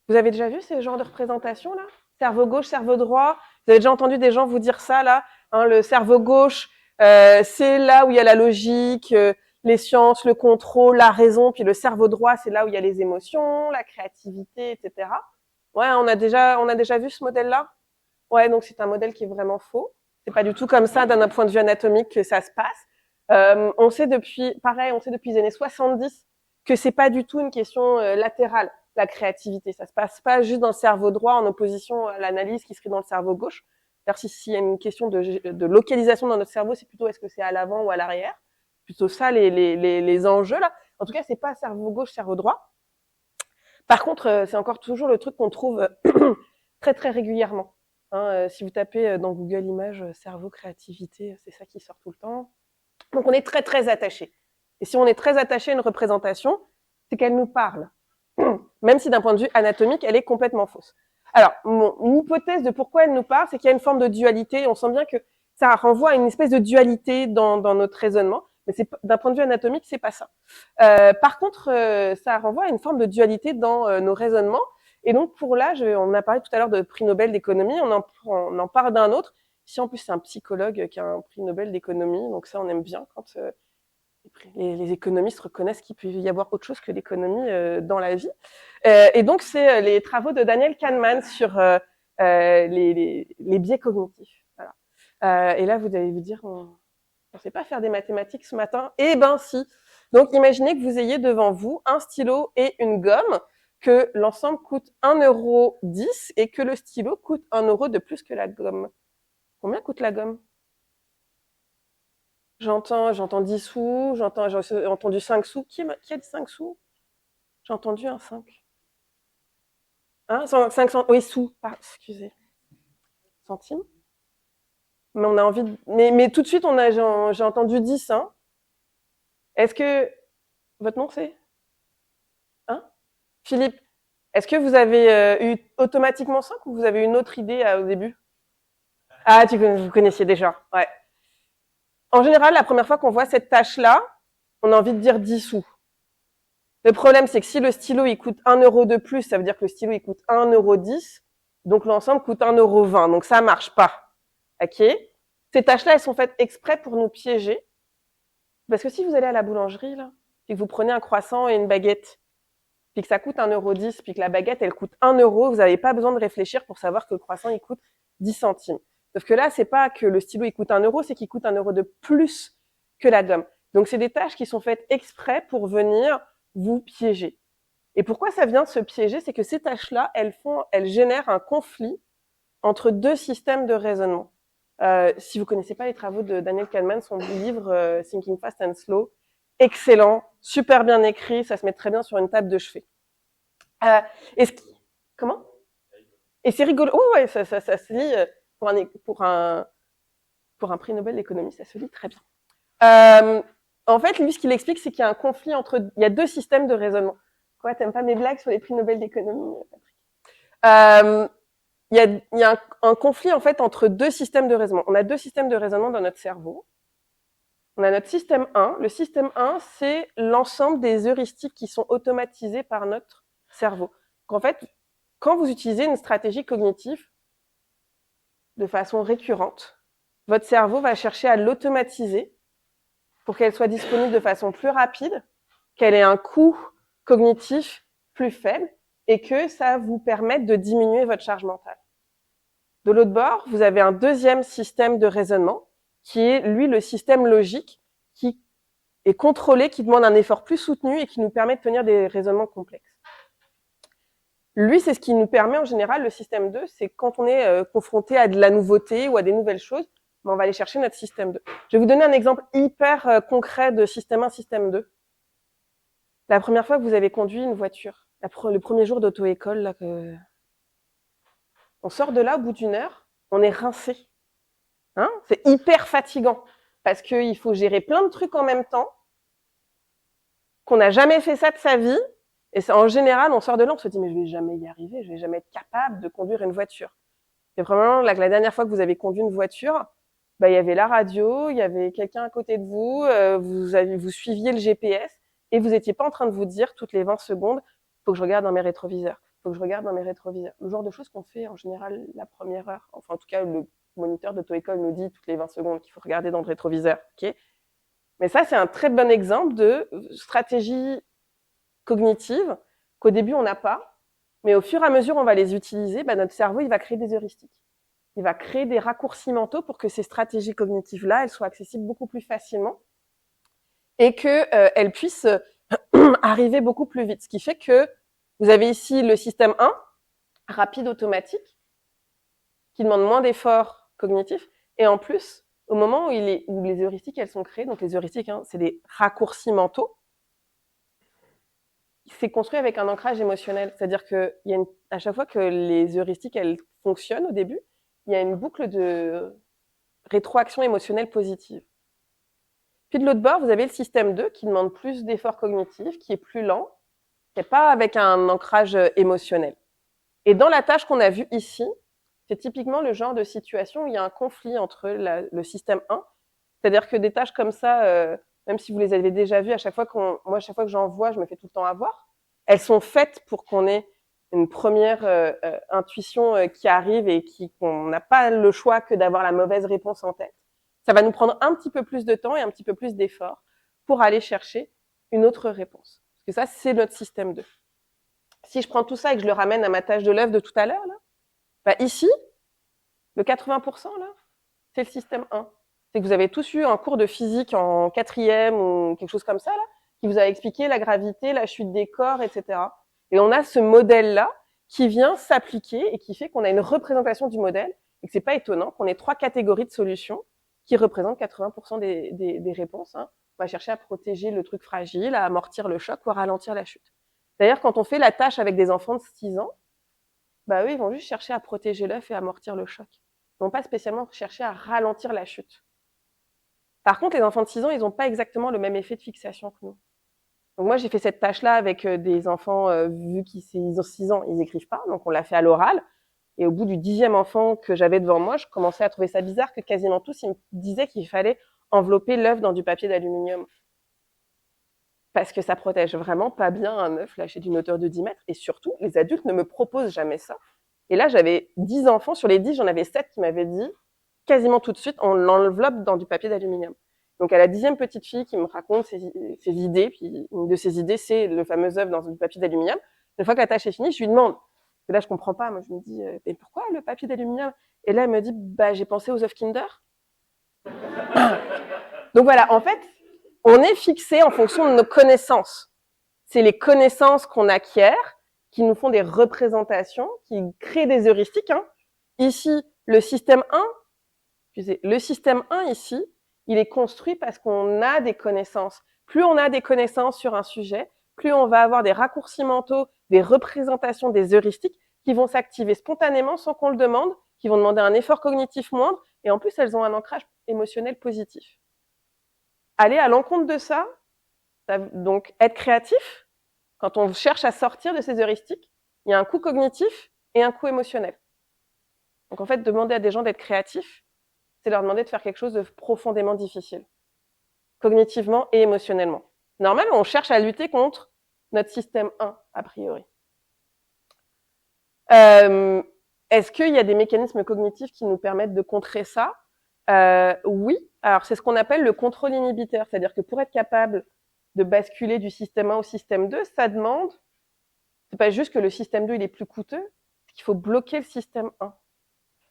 Vous avez déjà vu ce genre de représentation là? Cerveau gauche, cerveau droit. Vous avez déjà entendu des gens vous dire ça là, hein, le cerveau gauche, c'est là où il y a la logique, les sciences, le contrôle, la raison. Puis le cerveau droit, c'est là où il y a les émotions, la créativité, etc. Ouais, on a déjà vu ce modèle-là. Ouais, donc c'est un modèle qui est vraiment faux. C'est pas du tout comme ça d'un point de vue anatomique que ça se passe. On sait depuis les années 70 que c'est pas du tout une question latérale. La créativité, ça se passe pas juste dans le cerveau droit en opposition à l'analyse qui serait dans le cerveau gauche. Alors s'il y a une question de localisation dans notre cerveau, c'est plutôt est-ce que c'est à l'avant ou à l'arrière, plutôt ça les enjeux là. En tout cas, c'est pas cerveau gauche, cerveau droit. Par contre, c'est encore toujours le truc qu'on trouve très très régulièrement. Hein, si vous tapez dans Google Images cerveau créativité, c'est ça qui sort tout le temps. Donc on est très très attaché. Et si on est très attaché à une représentation, c'est qu'elle nous parle. Même si d'un point de vue anatomique, elle est complètement fausse. Alors, une hypothèse de pourquoi elle nous parle, c'est qu'il y a une forme de dualité. On sent bien que ça renvoie à une espèce de dualité dans notre raisonnement. Mais d'un point de vue anatomique, c'est pas ça. Par contre, ça renvoie à une forme de dualité dans nos raisonnements. Et donc, pour là, on a parlé tout à l'heure de prix Nobel d'économie. On en parle d'un autre. Ici, en plus, c'est un psychologue qui a un prix Nobel d'économie. Donc ça, on aime bien quand les économistes reconnaissent qu'il peut y avoir autre chose que l'économie dans la vie. Et donc, c'est les travaux de Daniel Kahneman sur les biais cognitifs. Voilà. Et là, vous allez vous dire, on ne sait pas faire des mathématiques ce matin. Eh ben si. Donc, imaginez que vous ayez devant vous un stylo et une gomme, que l'ensemble coûte 1,10 € et que le stylo coûte 1 € de plus que la gomme. Combien coûte la gomme ? J'entends 10 sous, j'ai entendu 5 sous. Qui a dit 5 sous? J'ai entendu un 5. Hein, 500, oui, sous, excusez. Centimes? Mais on a envie de, mais tout de suite, j'ai entendu 10, hein. Est-ce que, votre nom c'est? Hein? Philippe, est-ce que vous avez eu automatiquement 5 ou vous avez une autre idée au début? Ah, vous connaissiez déjà, ouais. En général, la première fois qu'on voit cette tâche-là, on a envie de dire 10 sous. Le problème, c'est que si le stylo, il coûte 1 € de plus, ça veut dire que le stylo, il coûte 1,10 €, donc l'ensemble coûte 1,20 €. Donc ça marche pas. Ok? Ces tâches-là, elles sont faites exprès pour nous piéger. Parce que si vous allez à la boulangerie, là, puis que vous prenez un croissant et une baguette, puis que ça coûte 1,10 €, puis que la baguette, elle coûte 1 €, vous n'avez pas besoin de réfléchir pour savoir que le croissant, il coûte 10 centimes. Sauf que là, c'est pas que le stylo, il coûte 1 €, c'est qu'il coûte 1 € de plus que la gomme. Donc, c'est des tâches qui sont faites exprès pour venir vous piéger. Et pourquoi ça vient de se piéger? C'est que ces tâches-là, elles génèrent un conflit entre deux systèmes de raisonnement. Si vous connaissez pas les travaux de Daniel Kahneman, son livre Thinking Fast and Slow, excellent, super bien écrit, ça se met très bien sur une table de chevet. Comment? Et c'est rigolo. Oh ouais, ça se lit pour un prix Nobel d'économie, ça se lit très bien. En fait, lui, ce qu'il explique, c'est qu'il y a un conflit il y a deux systèmes de raisonnement. Quoi, t'aimes pas mes blagues sur les prix Nobel d'économie, Patrick? Il y a un conflit, en fait, entre deux systèmes de raisonnement. On a deux systèmes de raisonnement dans notre cerveau. On a notre système 1. Le système 1, c'est l'ensemble des heuristiques qui sont automatisées par notre cerveau. Donc, en fait, quand vous utilisez une stratégie cognitive de façon récurrente, votre cerveau va chercher à l'automatiser pour qu'elle soit disponible de façon plus rapide, qu'elle ait un coût cognitif plus faible et que ça vous permette de diminuer votre charge mentale. De l'autre bord, vous avez un deuxième système de raisonnement qui est, lui, le système logique qui est contrôlé, qui demande un effort plus soutenu et qui nous permet de tenir des raisonnements complexes. Lui, c'est ce qui nous permet, en général, le système 2, c'est quand on est confronté à de la nouveauté ou à des nouvelles choses, on va aller chercher notre système 2. Je vais vous donner un exemple hyper concret de système 1, système 2. La première fois que vous avez conduit une voiture, le premier jour d'auto-école, là, on sort de là au bout d'1 heure, on est rincé. Hein? C'est hyper fatigant parce qu'il faut gérer plein de trucs en même temps, qu'on n'a jamais fait ça de sa vie. Et en général, on sort de là, on se dit mais je vais jamais y arriver, je vais jamais être capable de conduire une voiture. Et vraiment, la dernière fois que vous avez conduit une voiture, il y avait la radio, il y avait quelqu'un à côté de vous, vous suiviez le GPS et vous étiez pas en train de vous dire toutes les 20 secondes, faut que je regarde dans mes rétroviseurs, faut que je regarde dans mes rétroviseurs. Le genre de choses qu'on fait en général la première heure. Enfin, en tout cas, le moniteur d'auto-école nous dit toutes les 20 secondes qu'il faut regarder dans le rétroviseur. Okay? Mais ça, c'est un très bon exemple de stratégie cognitive qu'au début, on n'a pas, mais au fur et à mesure, on va les utiliser, notre cerveau, il va créer des heuristiques. Il va créer des raccourcis mentaux pour que ces stratégies cognitives-là, elles soient accessibles beaucoup plus facilement et qu'elles puissent arriver beaucoup plus vite. Ce qui fait que vous avez ici le système 1, rapide, automatique, qui demande moins d'efforts cognitifs. Et en plus, au moment où les heuristiques, elles sont créées, donc les heuristiques, c'est des raccourcis mentaux, c'est construit avec un ancrage émotionnel. C'est-à-dire que à chaque fois que les heuristiques, elles fonctionnent au début, il y a une boucle de rétroaction émotionnelle positive. Puis de l'autre bord, vous avez le système 2 qui demande plus d'efforts cognitifs, qui est plus lent, qui n'est pas avec un ancrage émotionnel. Et dans la tâche qu'on a vue ici, c'est typiquement le genre de situation où il y a un conflit entre le système 1, c'est-à-dire que des tâches comme ça, même si vous les avez déjà vues, à chaque fois que j'en vois, je me fais tout le temps avoir. Elles sont faites pour qu'on ait une première intuition qui arrive et qu'on n'a pas le choix que d'avoir la mauvaise réponse en tête. Ça va nous prendre un petit peu plus de temps et un petit peu plus d'effort pour aller chercher une autre réponse. Parce que ça, c'est notre système 2. Si je prends tout ça et que je le ramène à ma tâche de l'œuf de tout à l'heure, là, bah ici, le 80%, là, c'est le système 1. C'est que vous avez tous eu un cours de physique en 4e ou quelque chose comme ça, là, qui vous a expliqué la gravité, la chute des corps, etc. Et on a ce modèle-là qui vient s'appliquer et qui fait qu'on a une représentation du modèle et que c'est pas étonnant qu'on ait 3 catégories de solutions qui représentent 80% des réponses. Hein. On va chercher à protéger le truc fragile, à amortir le choc ou à ralentir la chute. D'ailleurs, quand on fait la tâche avec des enfants de 6 ans, bah eux, ils vont juste chercher à protéger l'œuf et à amortir le choc. Ils vont pas spécialement chercher à ralentir la chute. Par contre, les enfants de 6 ans, ils n'ont pas exactement le même effet de fixation que nous. Donc moi, j'ai fait cette tâche-là avec des enfants, vu qu'ils ont 6 ans, ils écrivent pas, donc on l'a fait à l'oral. Et au bout du 10e enfant que j'avais devant moi, je commençais à trouver ça bizarre que quasiment tous, ils me disaient qu'il fallait envelopper l'œuf dans du papier d'aluminium. Parce que ça protège vraiment pas bien un œuf lâché d'une hauteur de 10 mètres. Et surtout, les adultes ne me proposent jamais ça. Et là, j'avais 10 enfants. Sur les 10, j'en avais 7 qui m'avaient dit, quasiment tout de suite, on l'enveloppe dans du papier d'aluminium. Donc, à la 10e petite fille qui me raconte ses idées, puis une de ses idées, c'est le fameux œuf dans du papier d'aluminium. Une fois que la tâche est finie, je lui demande, parce que là, je comprends pas. Moi, je me dis, mais pourquoi le papier d'aluminium? Et là, elle me dit, bah, j'ai pensé aux œufs Kinder. Donc voilà, en fait, on est fixé en fonction de nos connaissances. C'est les connaissances qu'on acquiert qui nous font des représentations, qui créent des heuristiques. Hein. Ici, le système 1 ici, il est construit parce qu'on a des connaissances. Plus on a des connaissances sur un sujet, plus on va avoir des raccourcis mentaux, des représentations, des heuristiques qui vont s'activer spontanément sans qu'on le demande, qui vont demander un effort cognitif moindre, et en plus, elles ont un ancrage émotionnel positif. Aller à l'encontre de ça, donc être créatif, quand on cherche à sortir de ces heuristiques, il y a un coût cognitif et un coût émotionnel. Donc en fait, demander à des gens d'être créatifs, c'est leur demander de faire quelque chose de profondément difficile, cognitivement et émotionnellement. Normalement, on cherche à lutter contre notre système 1, a priori. Est-ce qu'il y a des mécanismes cognitifs qui nous permettent de contrer ça? Oui. Alors, c'est ce qu'on appelle le contrôle inhibiteur. C'est-à-dire que pour être capable de basculer du système 1 au système 2, ça demande, c'est pas juste que le système 2 il est plus coûteux, c'est qu'il faut bloquer le système 1.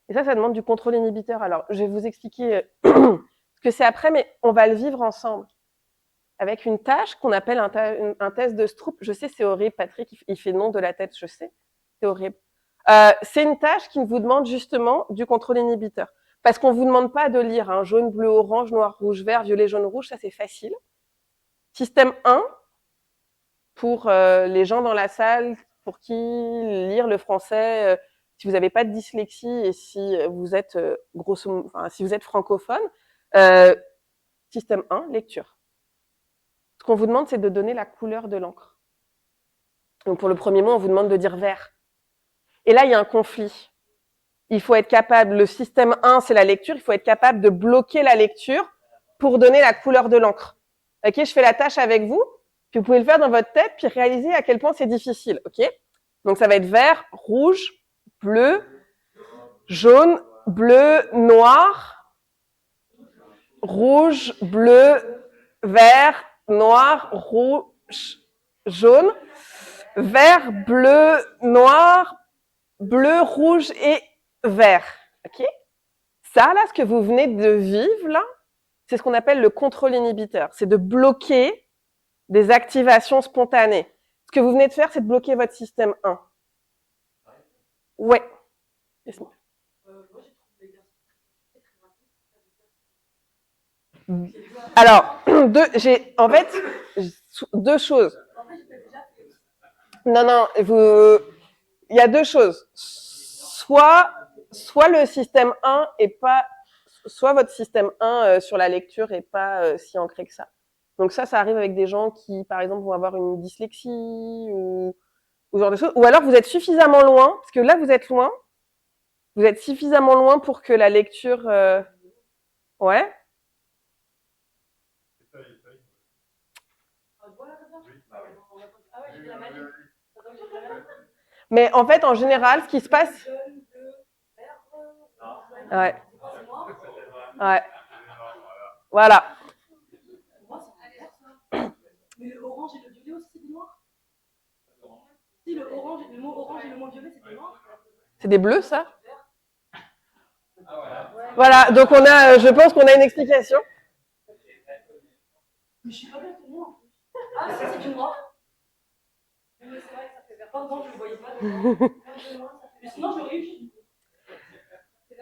Et ça demande du contrôle inhibiteur. Alors, je vais vous expliquer ce que c'est après, mais on va le vivre ensemble. Avec une tâche qu'on appelle un test de Stroop. Je sais, c'est horrible, Patrick, il fait non de la tête, je sais. C'est horrible. C'est une tâche qui vous demande justement du contrôle inhibiteur. Parce qu'on vous demande pas de lire hein, jaune, bleu, orange, noir, rouge, vert, violet, jaune, rouge, ça c'est facile. Système 1, pour les gens dans la salle, pour qui lire le français, si vous n'avez pas de dyslexie et si vous êtes si vous êtes francophone, système 1, lecture. Ce qu'on vous demande, c'est de donner la couleur de l'encre. Donc pour le premier mot, on vous demande de dire vert. Et là, il y a un conflit. Il faut être capable, le système 1, c'est la lecture, il faut être capable de bloquer la lecture pour donner la couleur de l'encre. Ok, je fais la tâche avec vous, puis vous pouvez le faire dans votre tête, puis réaliser à quel point c'est difficile. Ok, donc ça va être vert, rouge, bleu, jaune, bleu, noir, rouge, bleu, vert, noir, rouge, jaune, vert, bleu, noir, bleu, rouge et vert. Ok? Ça, là, ce que vous venez de vivre, là, c'est ce qu'on appelle le contrôle inhibiteur. C'est de bloquer des activations spontanées. Ce que vous venez de faire, c'est de bloquer votre système 1. Ouais. Alors, j'ai deux choses. Non, il y a deux choses. Soit le système 1 est pas, soit votre système 1 sur la lecture est pas si ancré que ça. Donc ça arrive avec des gens qui, par exemple, vont avoir une dyslexie ou ce genre de choses. Ou alors vous êtes suffisamment loin, parce que là vous êtes loin, vous êtes suffisamment loin pour que la lecture, ouais. Mais en fait, en général, ce qui se passe, ouais, ouais, voilà. Mais le orange et le violet aussi, c'est des noirs. Si le mot orange et le mot violet, c'est des noirs. C'est des bleus, ça? Voilà, donc je pense qu'on a une explication. Mais je suis pas bien tout le monde. Ah, ça, c'est du noir. Mais c'est vrai que ça fait vert. Pardon, je ne le voyais pas. Mais sinon, j'aurais eu.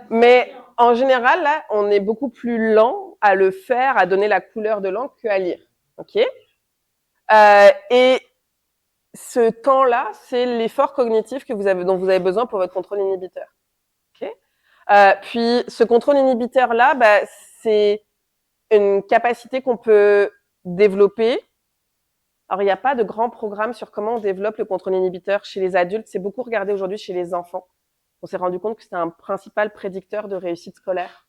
Mais en général, là, on est beaucoup plus lent à le faire, à donner la couleur de l'encre qu'à lire. Ok? Et ce temps-là, c'est l'effort cognitif dont vous avez besoin pour votre contrôle inhibiteur. Ok? Puis ce contrôle inhibiteur-là, c'est une capacité qu'on peut développer. Alors, il n'y a pas de grand programme sur comment on développe le contrôle inhibiteur chez les adultes. C'est beaucoup regardé aujourd'hui chez les enfants. On s'est rendu compte que c'était un principal prédicteur de réussite scolaire,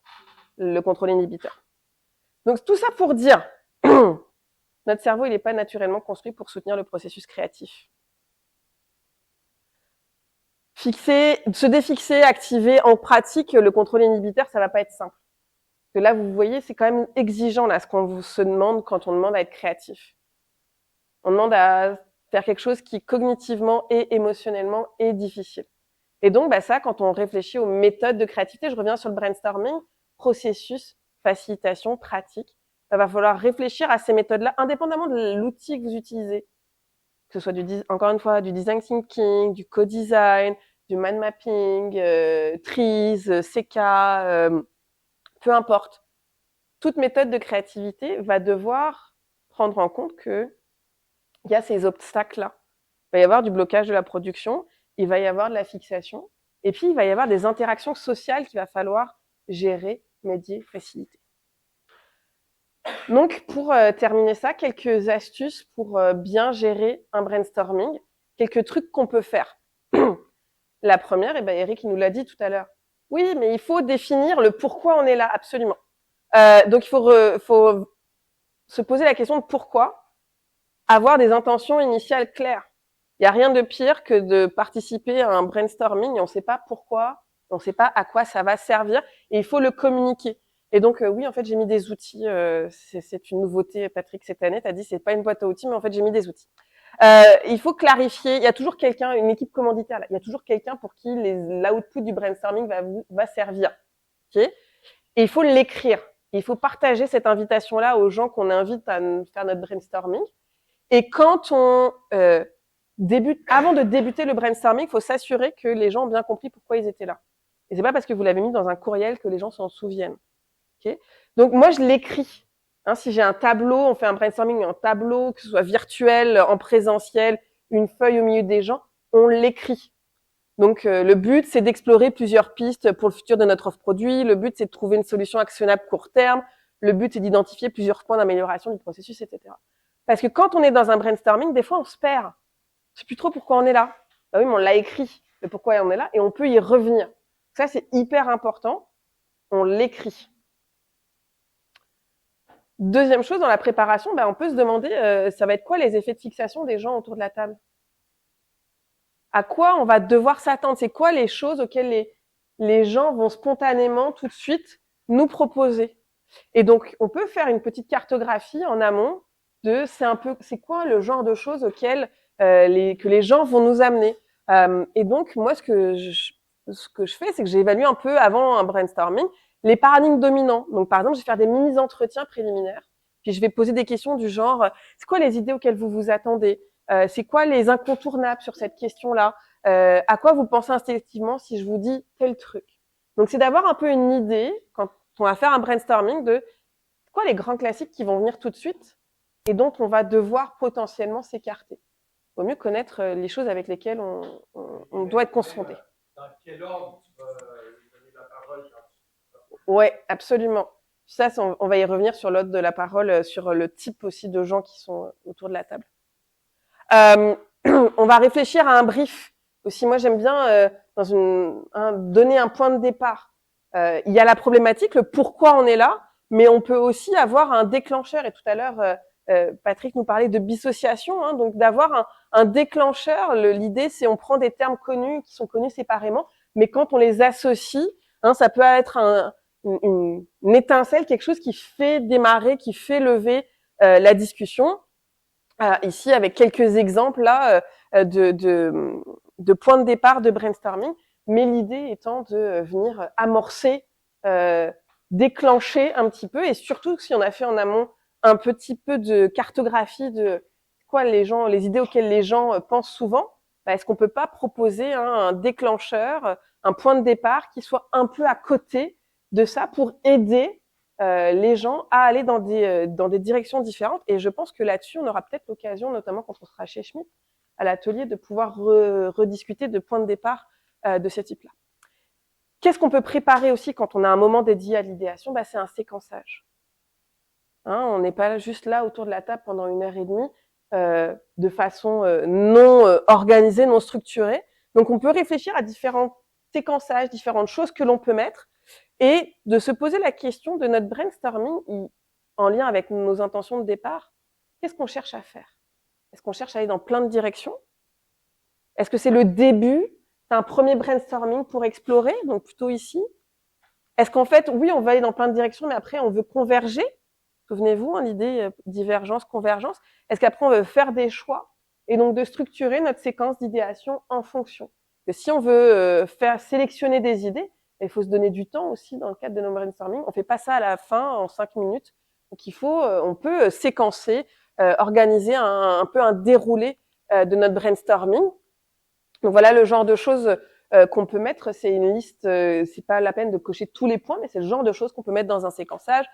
le contrôle inhibiteur. Donc, tout ça pour dire, notre cerveau, il n'est pas naturellement construit pour soutenir le processus créatif. Se défixer, activer en pratique le contrôle inhibiteur, ça va pas être simple. Parce que là, vous voyez, c'est quand même exigeant là ce qu'on se demande quand on demande à être créatif. On demande à faire quelque chose qui cognitivement et émotionnellement est difficile. Et donc, ça, quand on réfléchit aux méthodes de créativité, je reviens sur le brainstorming, processus, facilitation, pratique, il va falloir réfléchir à ces méthodes-là, indépendamment de l'outil que vous utilisez. Que ce soit encore une fois, du design thinking, du co-design, du mind mapping, trees, CK, peu importe. Toute méthode de créativité va devoir prendre en compte que il y a ces obstacles-là. Il va y avoir du blocage de la production, il va y avoir de la fixation, et puis il va y avoir des interactions sociales qu'il va falloir gérer, médier, faciliter. Donc, pour terminer ça, quelques astuces pour bien gérer un brainstorming, quelques trucs qu'on peut faire. La première, Eric il nous l'a dit tout à l'heure. Oui, mais il faut définir le pourquoi on est là, absolument. Donc, il faut se poser la question de pourquoi, avoir des intentions initiales claires. Il n'y a rien de pire que de participer à un brainstorming et on ne sait pas pourquoi, on ne sait pas à quoi ça va servir et il faut le communiquer. Et donc, oui, en fait, j'ai mis des outils. C'est une nouveauté, Patrick, cette année. Tu as dit, c'est pas une boîte à outils, mais en fait, j'ai mis des outils. Il faut clarifier. Il y a toujours quelqu'un, une équipe commanditaire. Là. Il y a toujours quelqu'un pour qui l'output du brainstorming va servir. Okay, et il faut l'écrire. Il faut partager cette invitation-là aux gens qu'on invite à faire notre brainstorming. Et quand on avant de débuter le brainstorming, il faut s'assurer que les gens ont bien compris pourquoi ils étaient là. Et c'est pas parce que vous l'avez mis dans un courriel que les gens s'en souviennent. Okay, donc moi, je l'écris. Si j'ai un tableau, on fait un brainstorming, un tableau, que ce soit virtuel, en présentiel, une feuille au milieu des gens, on l'écrit. Donc le but, c'est d'explorer plusieurs pistes pour le futur de notre offre produit. Le but, c'est de trouver une solution actionnable court terme. Le but, c'est d'identifier plusieurs points d'amélioration du processus, etc. Parce que quand on est dans un brainstorming, des fois, on se perd. Je sais plus trop pourquoi on est là. Oui, mais on l'a écrit, le pourquoi on est là, et on peut y revenir. Ça, c'est hyper important. On l'écrit. Deuxième chose, dans la préparation, on peut se demander, ça va être quoi les effets de fixation des gens autour de la table? À quoi on va devoir s'attendre? C'est quoi les choses auxquelles les gens vont spontanément, tout de suite, nous proposer? Et donc, on peut faire une petite cartographie en amont c'est quoi le genre de choses auxquelles que les gens vont nous amener. Et donc, moi, ce que je fais, c'est que j'évalue un peu avant un brainstorming les paradigmes dominants. Donc, par exemple, je vais faire des mini-entretiens préliminaires. Puis, je vais poser des questions du genre, c'est quoi les idées auxquelles vous vous attendez? C'est quoi les incontournables sur cette question-là? À quoi vous pensez instinctivement si je vous dis tel truc? Donc, c'est d'avoir un peu une idée, quand on va faire un brainstorming, de quoi les grands classiques qui vont venir tout de suite et dont on va devoir potentiellement s'écarter. vaut mieux connaître les choses avec lesquelles on doit être confronté. Dans quel ordre tu vas donner la parole quand tu... Ouais, absolument. Ça, on va y revenir sur l'ordre de la parole, sur le type aussi de gens qui sont autour de la table. On va réfléchir à un brief aussi. Moi, j'aime bien donner un point de départ. Il y a la problématique, le pourquoi on est là, mais on peut aussi avoir un déclencheur. Et tout à l'heure, Patrick nous parlait de dissociation, hein, donc d'avoir un déclencheur. L'idée, c'est on prend des termes connus qui sont connus séparément, mais quand on les associe, hein, ça peut être une étincelle, quelque chose qui fait démarrer, qui fait lever la discussion. Ici, avec quelques exemples là de points de départ de brainstorming, mais l'idée étant de venir amorcer, déclencher un petit peu, et surtout si on a fait en amont un petit peu de cartographie de quoi les idées auxquelles les gens pensent souvent, est-ce qu'on peut pas proposer un déclencheur, un point de départ qui soit un peu à côté de ça pour aider les gens à aller dans des directions différentes. Et je pense que là-dessus, on aura peut-être l'occasion, notamment quand on sera chez Schmitt, à l'atelier, de pouvoir rediscuter de points de départ de ce type-là. Qu'est-ce qu'on peut préparer aussi quand on a un moment dédié à l'idéation? C'est un séquençage. Hein, on n'est pas juste là autour de la table pendant 1h30 de façon non organisée, non structurée. Donc on peut réfléchir à différents séquençages, différentes choses que l'on peut mettre, et de se poser la question de notre brainstorming en lien avec nos intentions de départ. Qu'est-ce qu'on cherche à faire? Est-ce qu'on cherche à aller dans plein de directions? Est-ce que c'est le début d'un premier brainstorming pour explorer, donc plutôt ici? Est-ce qu'en fait, oui, on va aller dans plein de directions, mais après, on veut converger? Souvenez-vous, hein, l'idée divergence, convergence. Est-ce qu'après, on veut faire des choix et donc de structurer notre séquence d'idéation en fonction? Que si on veut faire sélectionner des idées, il faut se donner du temps aussi dans le cadre de nos brainstorming. On fait pas ça à la fin en 5 minutes. Donc on peut séquencer, organiser un peu un déroulé de notre brainstorming. Donc voilà le genre de choses qu'on peut mettre. C'est une liste, c'est pas la peine de cocher tous les points, mais c'est le genre de choses qu'on peut mettre dans un séquençage.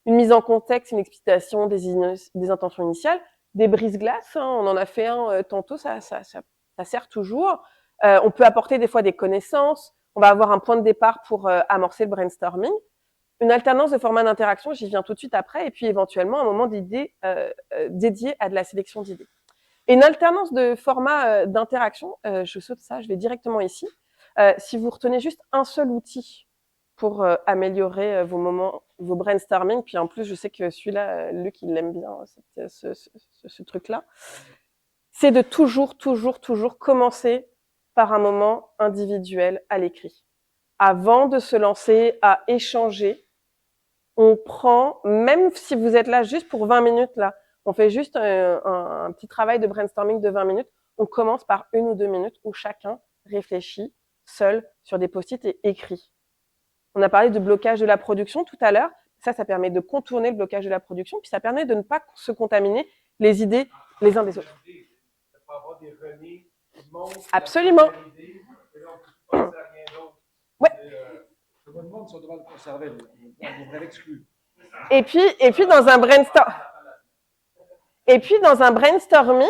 Une mise en contexte, une explication des intentions initiales, des brise-glaces. Hein, on en a fait un tantôt, ça sert toujours. On peut apporter des fois des connaissances. On va avoir un point de départ pour amorcer le brainstorming. Une alternance de formats d'interaction, j'y viens tout de suite après, et puis éventuellement un moment d'idée dédié à de la sélection d'idées. Et une alternance de formats d'interaction, je saute ça, je vais directement ici. Si vous retenez juste un seul outil pour améliorer vos brainstorming, puis en plus je sais que celui-là, Luc, il l'aime bien, ce truc-là, c'est de toujours commencer par un moment individuel à l'écrit. Avant de se lancer à échanger, on prend, même si vous êtes là juste pour 20 minutes, là, on fait juste un petit travail de brainstorming de 20 minutes, on commence par 1 ou 2 minutes où chacun réfléchit seul sur des post-it et écrit. On a parlé de blocage de la production tout à l'heure. Ça permet de contourner le blocage de la production, puis ça permet de ne pas se contaminer les idées les uns des autres. Absolument. Ouais. Je me demande si on devrait le conserver, on devrait l'exclure. Et puis dans un brainstorming,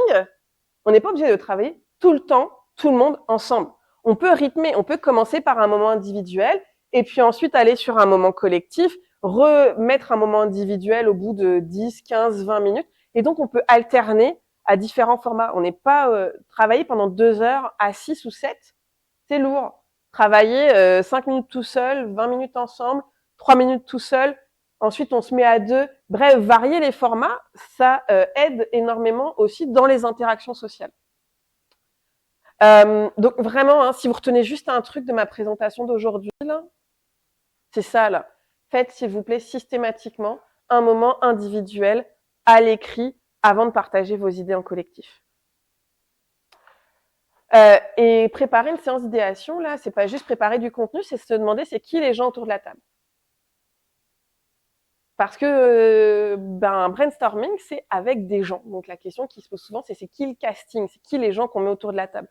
on n'est pas obligé de travailler tout le temps, tout le monde ensemble. On peut rythmer, on peut commencer par un moment individuel et puis ensuite aller sur un moment collectif, remettre un moment individuel au bout de 10, 15, 20 minutes. Et donc, on peut alterner à différents formats. On n'est pas travailler pendant 2 heures à 6 ou 7, c'est lourd. Travailler 5 minutes tout seul, 20 minutes ensemble, 3 minutes tout seul, ensuite on se met à 2. Bref, varier les formats, ça aide énormément aussi dans les interactions sociales. Donc vraiment, hein, si vous retenez juste un truc de ma présentation d'aujourd'hui, là, c'est ça là. Faites s'il vous plaît systématiquement un moment individuel à l'écrit avant de partager vos idées en collectif. Et préparer une séance d'idéation, là, c'est pas juste préparer du contenu, c'est se demander c'est qui les gens autour de la table. Parce que un brainstorming, c'est avec des gens. Donc la question qui se pose souvent, c'est qui le casting, c'est qui les gens qu'on met autour de la table.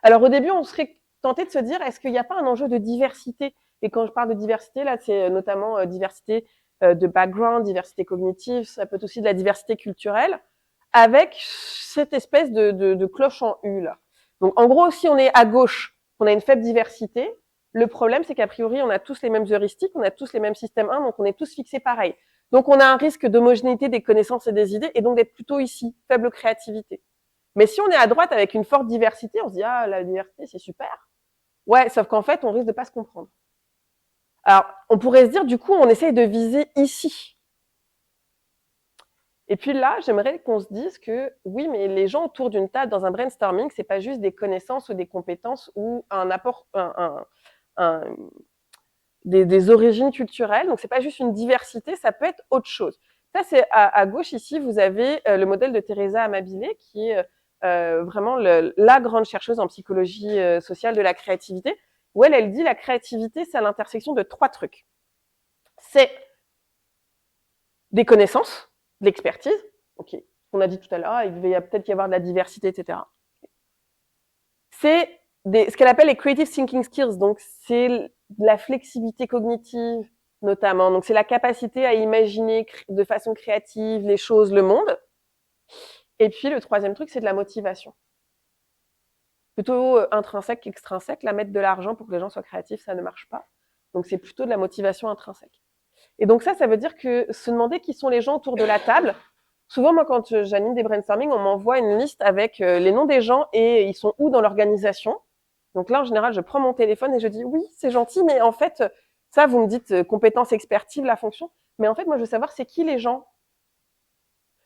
Alors au début, on serait tenté de se dire, est-ce qu'il n'y a pas un enjeu de diversité? Et quand je parle de diversité, là, c'est notamment diversité de background, diversité cognitive, ça peut être aussi de la diversité culturelle. avec cette espèce de cloche en U, là. Donc, en gros, si on est à gauche, on a une faible diversité, le problème, c'est qu'a priori, on a tous les mêmes heuristiques, on a tous les mêmes systèmes 1, donc on est tous fixés pareil. Donc, on a un risque d'homogénéité des connaissances et des idées, et donc d'être plutôt ici, faible créativité. Mais si on est à droite avec une forte diversité, on se dit, ah, la diversité, c'est super. Ouais, sauf qu'en fait, on risque de pas se comprendre. Alors, on pourrait se dire, du coup, on essaye de viser ici. Et puis là, j'aimerais qu'on se dise que, oui, mais les gens autour d'une table dans un brainstorming, c'est pas juste des connaissances ou des compétences ou un apport, des origines culturelles. Donc, c'est pas juste une diversité, ça peut être autre chose. Ça, c'est à gauche ici, vous avez le modèle de Teresa Amabile, qui est vraiment la grande chercheuse en psychologie sociale de la créativité, où elle dit la créativité, c'est à l'intersection de 3 trucs. C'est des connaissances, de l'expertise, ok, on a dit tout à l'heure, il devait peut-être y avoir de la diversité, etc. C'est ce qu'elle appelle les creative thinking skills, donc c'est de la flexibilité cognitive notamment, donc c'est la capacité à imaginer de façon créative les choses, le monde. Et puis le troisième truc, c'est de la motivation. Plutôt intrinsèque qu'extrinsèque, la mettre de l'argent pour que les gens soient créatifs, ça ne marche pas. Donc c'est plutôt de la motivation intrinsèque. Et donc ça veut dire que se demander qui sont les gens autour de la table. Souvent, moi, quand j'anime des brainstorming, on m'envoie une liste avec les noms des gens et ils sont où dans l'organisation. Donc là, en général, je prends mon téléphone et je dis oui, c'est gentil, mais en fait, ça, vous me dites compétence expertise, la fonction. Mais en fait, moi, je veux savoir c'est qui les gens.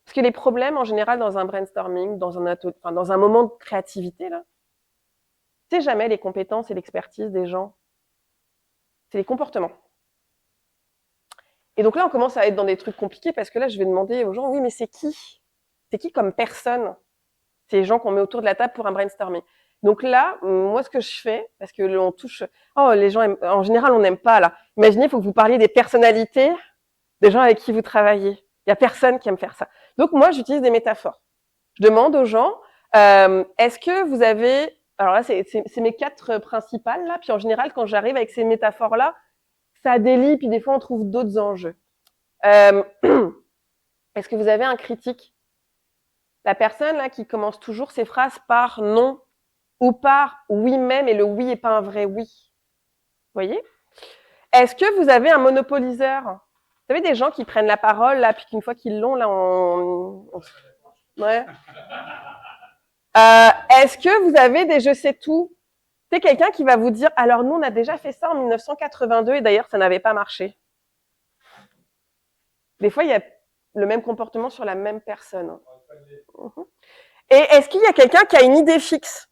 Parce que les problèmes, en général, dans un brainstorming, dans un moment de créativité, là, c'est jamais les compétences et l'expertise des gens. C'est les comportements. Et donc là, on commence à être dans des trucs compliqués parce que là, je vais demander aux gens, oui, mais c'est qui? C'est qui comme personne? Ces gens qu'on met autour de la table pour un brainstorming. Donc là, moi, ce que je fais, parce que on touche, oh, les gens, en général, on n'aime pas, là. Imaginez, il faut que vous parliez des personnalités des gens avec qui vous travaillez. Il y a personne qui aime faire ça. Donc moi, j'utilise des métaphores. Je demande aux gens, est-ce que vous avez, alors là, c'est mes 4 principales, là. Puis en général, quand j'arrive avec ces métaphores-là, ça délie, puis des fois, on trouve d'autres enjeux. Est-ce que vous avez un critique? La personne là qui commence toujours ses phrases par non ou par oui même, et le oui est pas un vrai oui. Vous voyez? Est-ce que vous avez un monopoliseur? Vous savez, des gens qui prennent la parole, là, puis qu'une fois qu'ils l'ont, là, ouais. Est-ce que vous avez des je sais tout? C'est quelqu'un qui va vous dire, alors nous, on a déjà fait ça en 1982, et d'ailleurs, ça n'avait pas marché. Des fois, il y a le même comportement sur la même personne. Et est-ce qu'il y a quelqu'un qui a une idée fixe?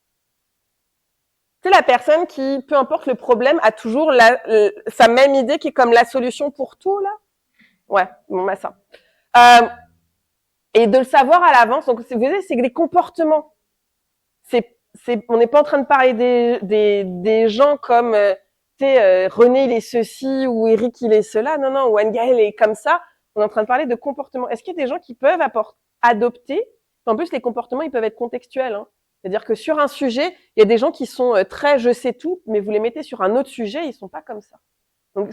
C'est la personne qui, peu importe le problème, a toujours sa même idée qui est comme la solution pour tout, là? Ouais, bon, bah ça. Et de le savoir à l'avance, donc vous voyez, c'est que les comportements. On n'est pas en train de parler des gens comme, René il est ceci, ou Eric il est cela, non, ou Anne-Gaëlle est comme ça. On est en train de parler de comportements. Est-ce qu'il y a des gens qui peuvent adopter? En plus, les comportements, ils peuvent être contextuels, hein. C'est-à-dire que sur un sujet, il y a des gens qui sont très je sais tout, mais vous les mettez sur un autre sujet, ils sont pas comme ça. Donc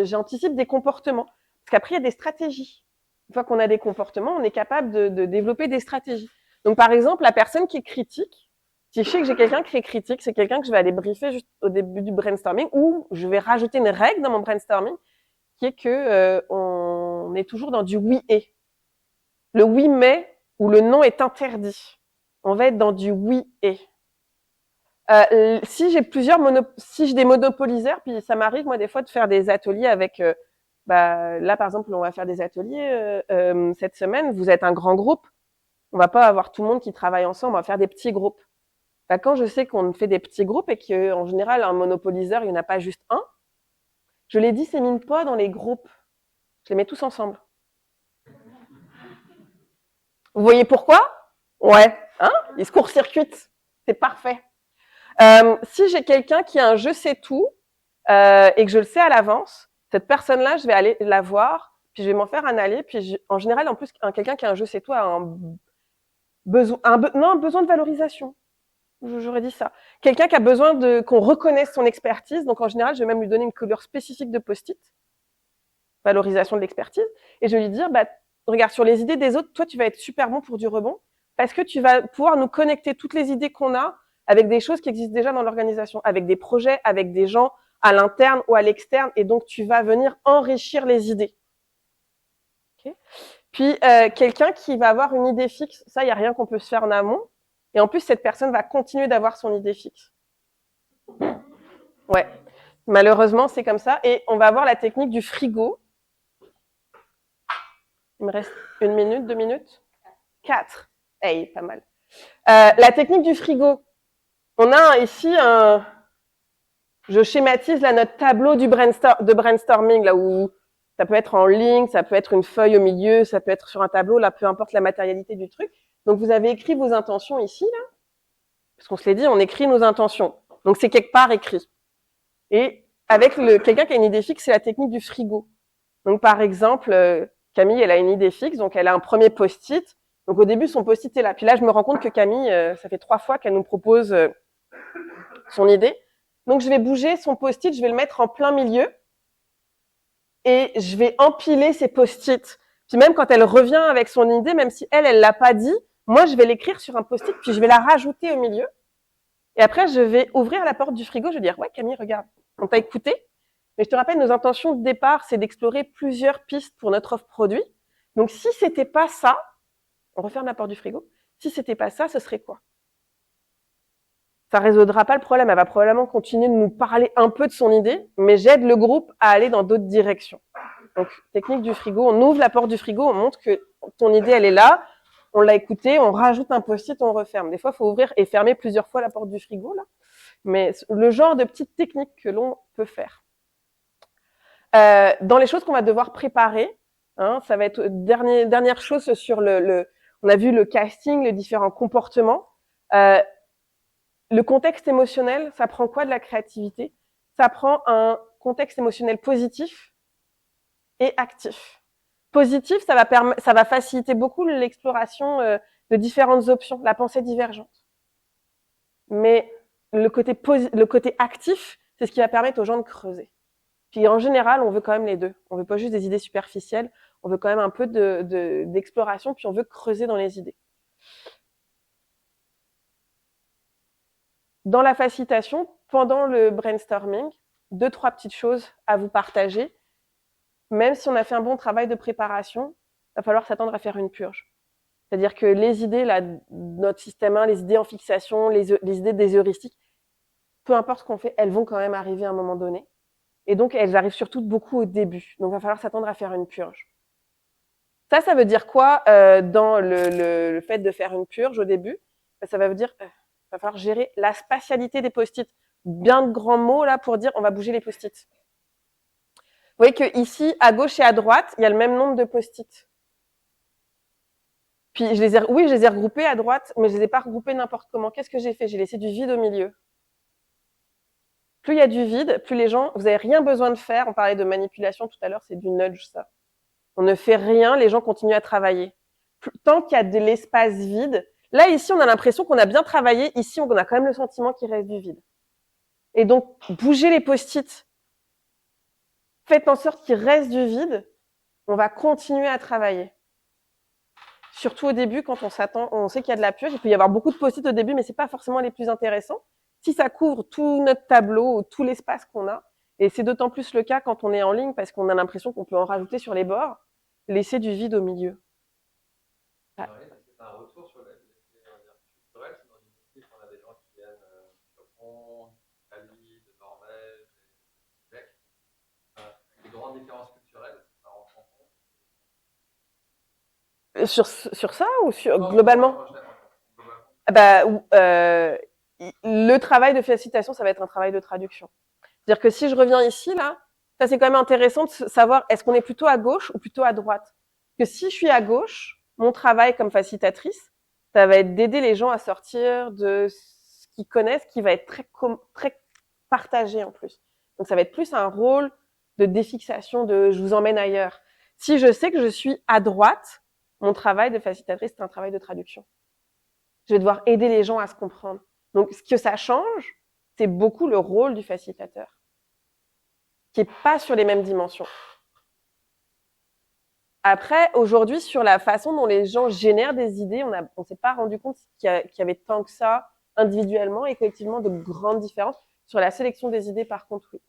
j'anticipe des comportements. Parce qu'après, il y a des stratégies. Une fois qu'on a des comportements, on est capable de développer des stratégies. Donc par exemple, la personne qui est critique, si je sais que j'ai quelqu'un qui est critique, c'est quelqu'un que je vais aller briefer juste au début du brainstorming, ou je vais rajouter une règle dans mon brainstorming, qui est que on est toujours dans du oui et. Le oui mais ou le non est interdit. On va être dans du oui et. Si j'ai des monopoliseurs, puis ça m'arrive moi des fois de faire des ateliers avec, là par exemple on va faire des ateliers cette semaine. Vous êtes un grand groupe, on va pas avoir tout le monde qui travaille ensemble, on va faire des petits groupes. Quand je sais qu'on fait des petits groupes et qu'en général un monopoliseur il n'y en a pas juste un, je les dissémine pas dans les groupes, je les mets tous ensemble. Vous voyez pourquoi? Ouais, hein? Ils se court-circuitent, c'est parfait. Si j'ai quelqu'un qui a un je sais tout et que je le sais à l'avance, cette personne-là, je vais aller la voir, puis je vais m'en faire un aller, puis en général, en plus, quelqu'un qui a un je sais tout a un besoin de valorisation. J'aurais dit ça. Quelqu'un qui a besoin qu'on reconnaisse son expertise, donc en général, je vais même lui donner une couleur spécifique de post-it, valorisation de l'expertise, et je vais lui dire, regarde, sur les idées des autres, toi, tu vas être super bon pour du rebond parce que tu vas pouvoir nous connecter toutes les idées qu'on a avec des choses qui existent déjà dans l'organisation, avec des projets, avec des gens à l'interne ou à l'externe, et donc tu vas venir enrichir les idées. Okay. Puis quelqu'un qui va avoir une idée fixe, ça, il n'y a rien qu'on peut se faire en amont, et en plus, cette personne va continuer d'avoir son idée fixe. Ouais, malheureusement, c'est comme ça, et on va avoir la technique du frigo. Il me reste 1 minute, 2 minutes 4. Hey, pas mal. La technique du frigo. On a ici je schématise là notre tableau de brainstorming, là où ça peut être en ligne, ça peut être une feuille au milieu, ça peut être sur un tableau, là, peu importe la matérialité du truc. Donc, vous avez écrit vos intentions ici, là. Parce qu'on se l'est dit, on écrit nos intentions. Donc, c'est quelque part écrit. Et avec quelqu'un qui a une idée fixe, c'est la technique du frigo. Donc, par exemple, Camille, elle a une idée fixe, donc elle a un premier post-it. Donc, au début, son post-it est là. Puis là, je me rends compte que Camille, ça fait 3 fois qu'elle nous propose son idée. Donc, je vais bouger son post-it, je vais le mettre en plein milieu. Et je vais empiler ces post-it. Puis même quand elle revient avec son idée, même si elle l'a pas dit, moi, je vais l'écrire sur un post-it, puis je vais la rajouter au milieu. Et après, je vais ouvrir la porte du frigo, je vais dire, ouais, Camille, regarde, on t'a écouté. Mais je te rappelle, nos intentions de départ, c'est d'explorer plusieurs pistes pour notre offre produit. Donc, si c'était pas ça, on referme la porte du frigo. Si c'était pas ça, ce serait quoi? Ça résoudra pas le problème. Elle va probablement continuer de nous parler un peu de son idée, mais j'aide le groupe à aller dans d'autres directions. Donc, technique du frigo, on ouvre la porte du frigo, on montre que ton idée, elle est là, on l'a écoutée, on rajoute un post-it, on referme. Des fois, il faut ouvrir et fermer plusieurs fois la porte du frigo, là. Mais le genre de petites techniques que l'on peut faire. Dans les choses qu'on va devoir préparer, hein, ça va être dernière chose sur on a vu le casting, les différents comportements. Le contexte émotionnel, ça prend quoi de la créativité? Ça prend un contexte émotionnel positif et actif. Positif, ça va faciliter beaucoup l'exploration de différentes options, la pensée divergente. Mais le côté actif, c'est ce qui va permettre aux gens de creuser. Puis en général, on veut quand même les deux. On veut pas juste des idées superficielles, on veut quand même un peu d'exploration, puis on veut creuser dans les idées. Dans la facilitation, pendant le brainstorming, 2-3 petites choses à vous partager. Même si on a fait un bon travail de préparation, il va falloir s'attendre à faire une purge. C'est-à-dire que les idées, là, notre système 1, les idées en fixation, les idées des heuristiques, peu importe ce qu'on fait, elles vont quand même arriver à un moment donné. Et donc, elles arrivent surtout beaucoup au début. Donc, il va falloir s'attendre à faire une purge. Ça veut dire quoi dans le fait de faire une purge au début? Ça va vous dire, il va falloir gérer la spatialité des post-it. Bien de grands mots là pour dire on va bouger les post-it. Vous voyez que ici, à gauche et à droite, il y a le même nombre de post-it. Puis je les ai regroupés à droite, mais je les ai pas regroupés n'importe comment. Qu'est-ce que j'ai fait? J'ai laissé du vide au milieu. Plus il y a du vide, plus les gens, vous n'avez rien besoin de faire. On parlait de manipulation tout à l'heure, c'est du nudge ça. On ne fait rien, les gens continuent à travailler. Tant qu'il y a de l'espace vide, là ici on a l'impression qu'on a bien travaillé, ici on a quand même le sentiment qu'il reste du vide. Et donc bougez les post-it. Faites en sorte qu'il reste du vide, on va continuer à travailler. Surtout au début, quand on sait qu'il y a de la purge, il peut y avoir beaucoup de post-it au début, mais c'est pas forcément les plus intéressants. Si ça couvre tout notre tableau, tout l'espace qu'on a, et c'est d'autant plus le cas quand on est en ligne, parce qu'on a l'impression qu'on peut en rajouter sur les bords, laisser du vide au milieu. Ah. C'est un retour sur les culturels, c'est dans une équipe, on a des gens qui viennent du Japon, d'Italie, de Norvège, du Québec. Des grandes différences culturelles, ça rentre en compte. Sur ça ou globalement? Le travail de facilitation, ça va être un travail de traduction. C'est-à-dire que si je reviens ici, là, ça c'est quand même intéressant de savoir est-ce qu'on est plutôt à gauche ou plutôt à droite. Parce que si je suis à gauche, mon travail comme facilitatrice, ça va être d'aider les gens à sortir de ce qu'ils connaissent, qui va être très partagé en plus. Donc ça va être plus un rôle de défixation, de je vous emmène ailleurs. Si je sais que je suis à droite, mon travail de facilitatrice, c'est un travail de traduction. Je vais devoir aider les gens à se comprendre. Donc, ce que ça change, c'est beaucoup le rôle du facilitateur, qui est pas sur les mêmes dimensions. Après, aujourd'hui, sur la façon dont les gens génèrent des idées, on s'est pas rendu compte qu'il y avait tant que ça, individuellement et collectivement, de grandes différences. Sur la sélection des idées, par contre, oui.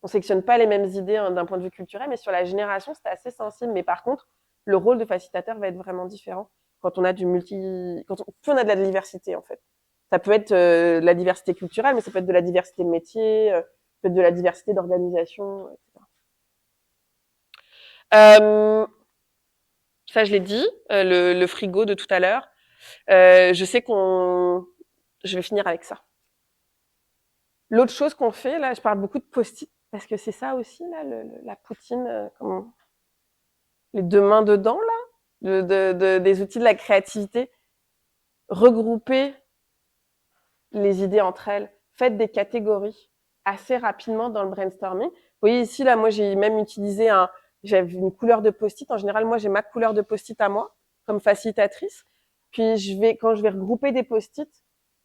On sélectionne pas les mêmes idées d'un point de vue culturel, mais sur la génération, c'était assez sensible. Mais par contre, le rôle de facilitateur va être vraiment différent quand on a plus on a de la diversité, en fait. Ça peut être de la diversité culturelle, mais ça peut être de la diversité de métiers, ça peut être de la diversité d'organisation, etc. Ça, je l'ai dit, le frigo de tout à l'heure. Je sais je vais finir avec ça. L'autre chose qu'on fait, là, je parle beaucoup de post-it, parce que c'est ça aussi, là, la poutine, les deux mains dedans, là, des outils de la créativité. Regrouper les idées entre elles. Faites des catégories assez rapidement dans le brainstorming. Vous voyez ici, là, moi, j'ai même utilisé j'avais une couleur de post-it. En général, moi, j'ai ma couleur de post-it à moi, comme facilitatrice. Puis, quand je vais regrouper des post-it,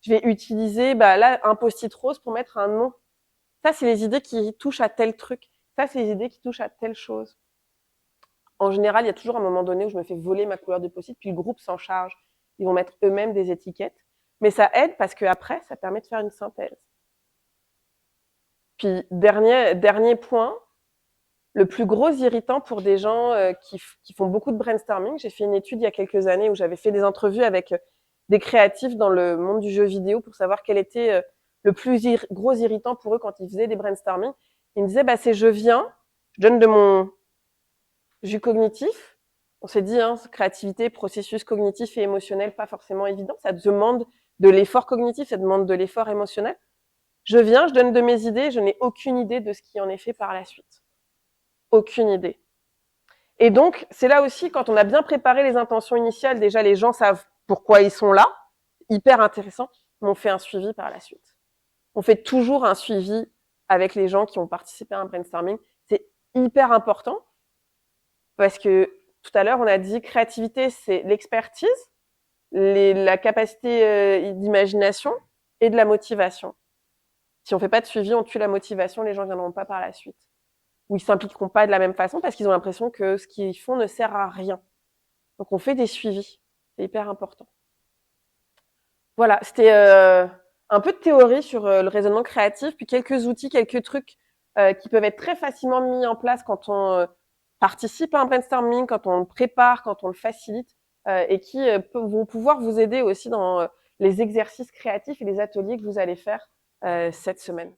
je vais utiliser, là, un post-it rose pour mettre un nom. Ça, c'est les idées qui touchent à tel truc. Ça, c'est les idées qui touchent à telle chose. En général, il y a toujours un moment donné où je me fais voler ma couleur de post-it, puis le groupe s'en charge. Ils vont mettre eux-mêmes des étiquettes. Mais ça aide parce que après, ça permet de faire une synthèse. Puis, dernier point, le plus gros irritant pour des gens qui font beaucoup de brainstorming, j'ai fait une étude il y a quelques années où j'avais fait des entrevues avec des créatifs dans le monde du jeu vidéo pour savoir quel était le plus gros irritant pour eux quand ils faisaient des brainstorming. Ils me disaient, c'est je donne de mon jus cognitif. On s'est dit, créativité, processus cognitif et émotionnel, pas forcément évident. Ça demande de l'effort cognitif, ça demande de l'effort émotionnel. Je donne de mes idées, je n'ai aucune idée de ce qui en est fait par la suite. Aucune idée. Et donc, c'est là aussi, quand on a bien préparé les intentions initiales, déjà les gens savent pourquoi ils sont là, hyper intéressant, mais on fait un suivi par la suite. On fait toujours un suivi avec les gens qui ont participé à un brainstorming. C'est hyper important, parce que tout à l'heure, on a dit créativité, c'est l'expertise, la capacité d'imagination et de la motivation. Si on fait pas de suivi, on tue la motivation, les gens viendront pas par la suite. Ou ils s'impliqueront pas de la même façon parce qu'ils ont l'impression que ce qu'ils font ne sert à rien. Donc on fait des suivis, c'est hyper important. Voilà, c'était un peu de théorie sur le raisonnement créatif, puis quelques outils, quelques trucs qui peuvent être très facilement mis en place quand on participe à un brainstorming, quand on le prépare, quand on le facilite, et qui vont pouvoir vous aider aussi dans les exercices créatifs et les ateliers que vous allez faire cette semaine.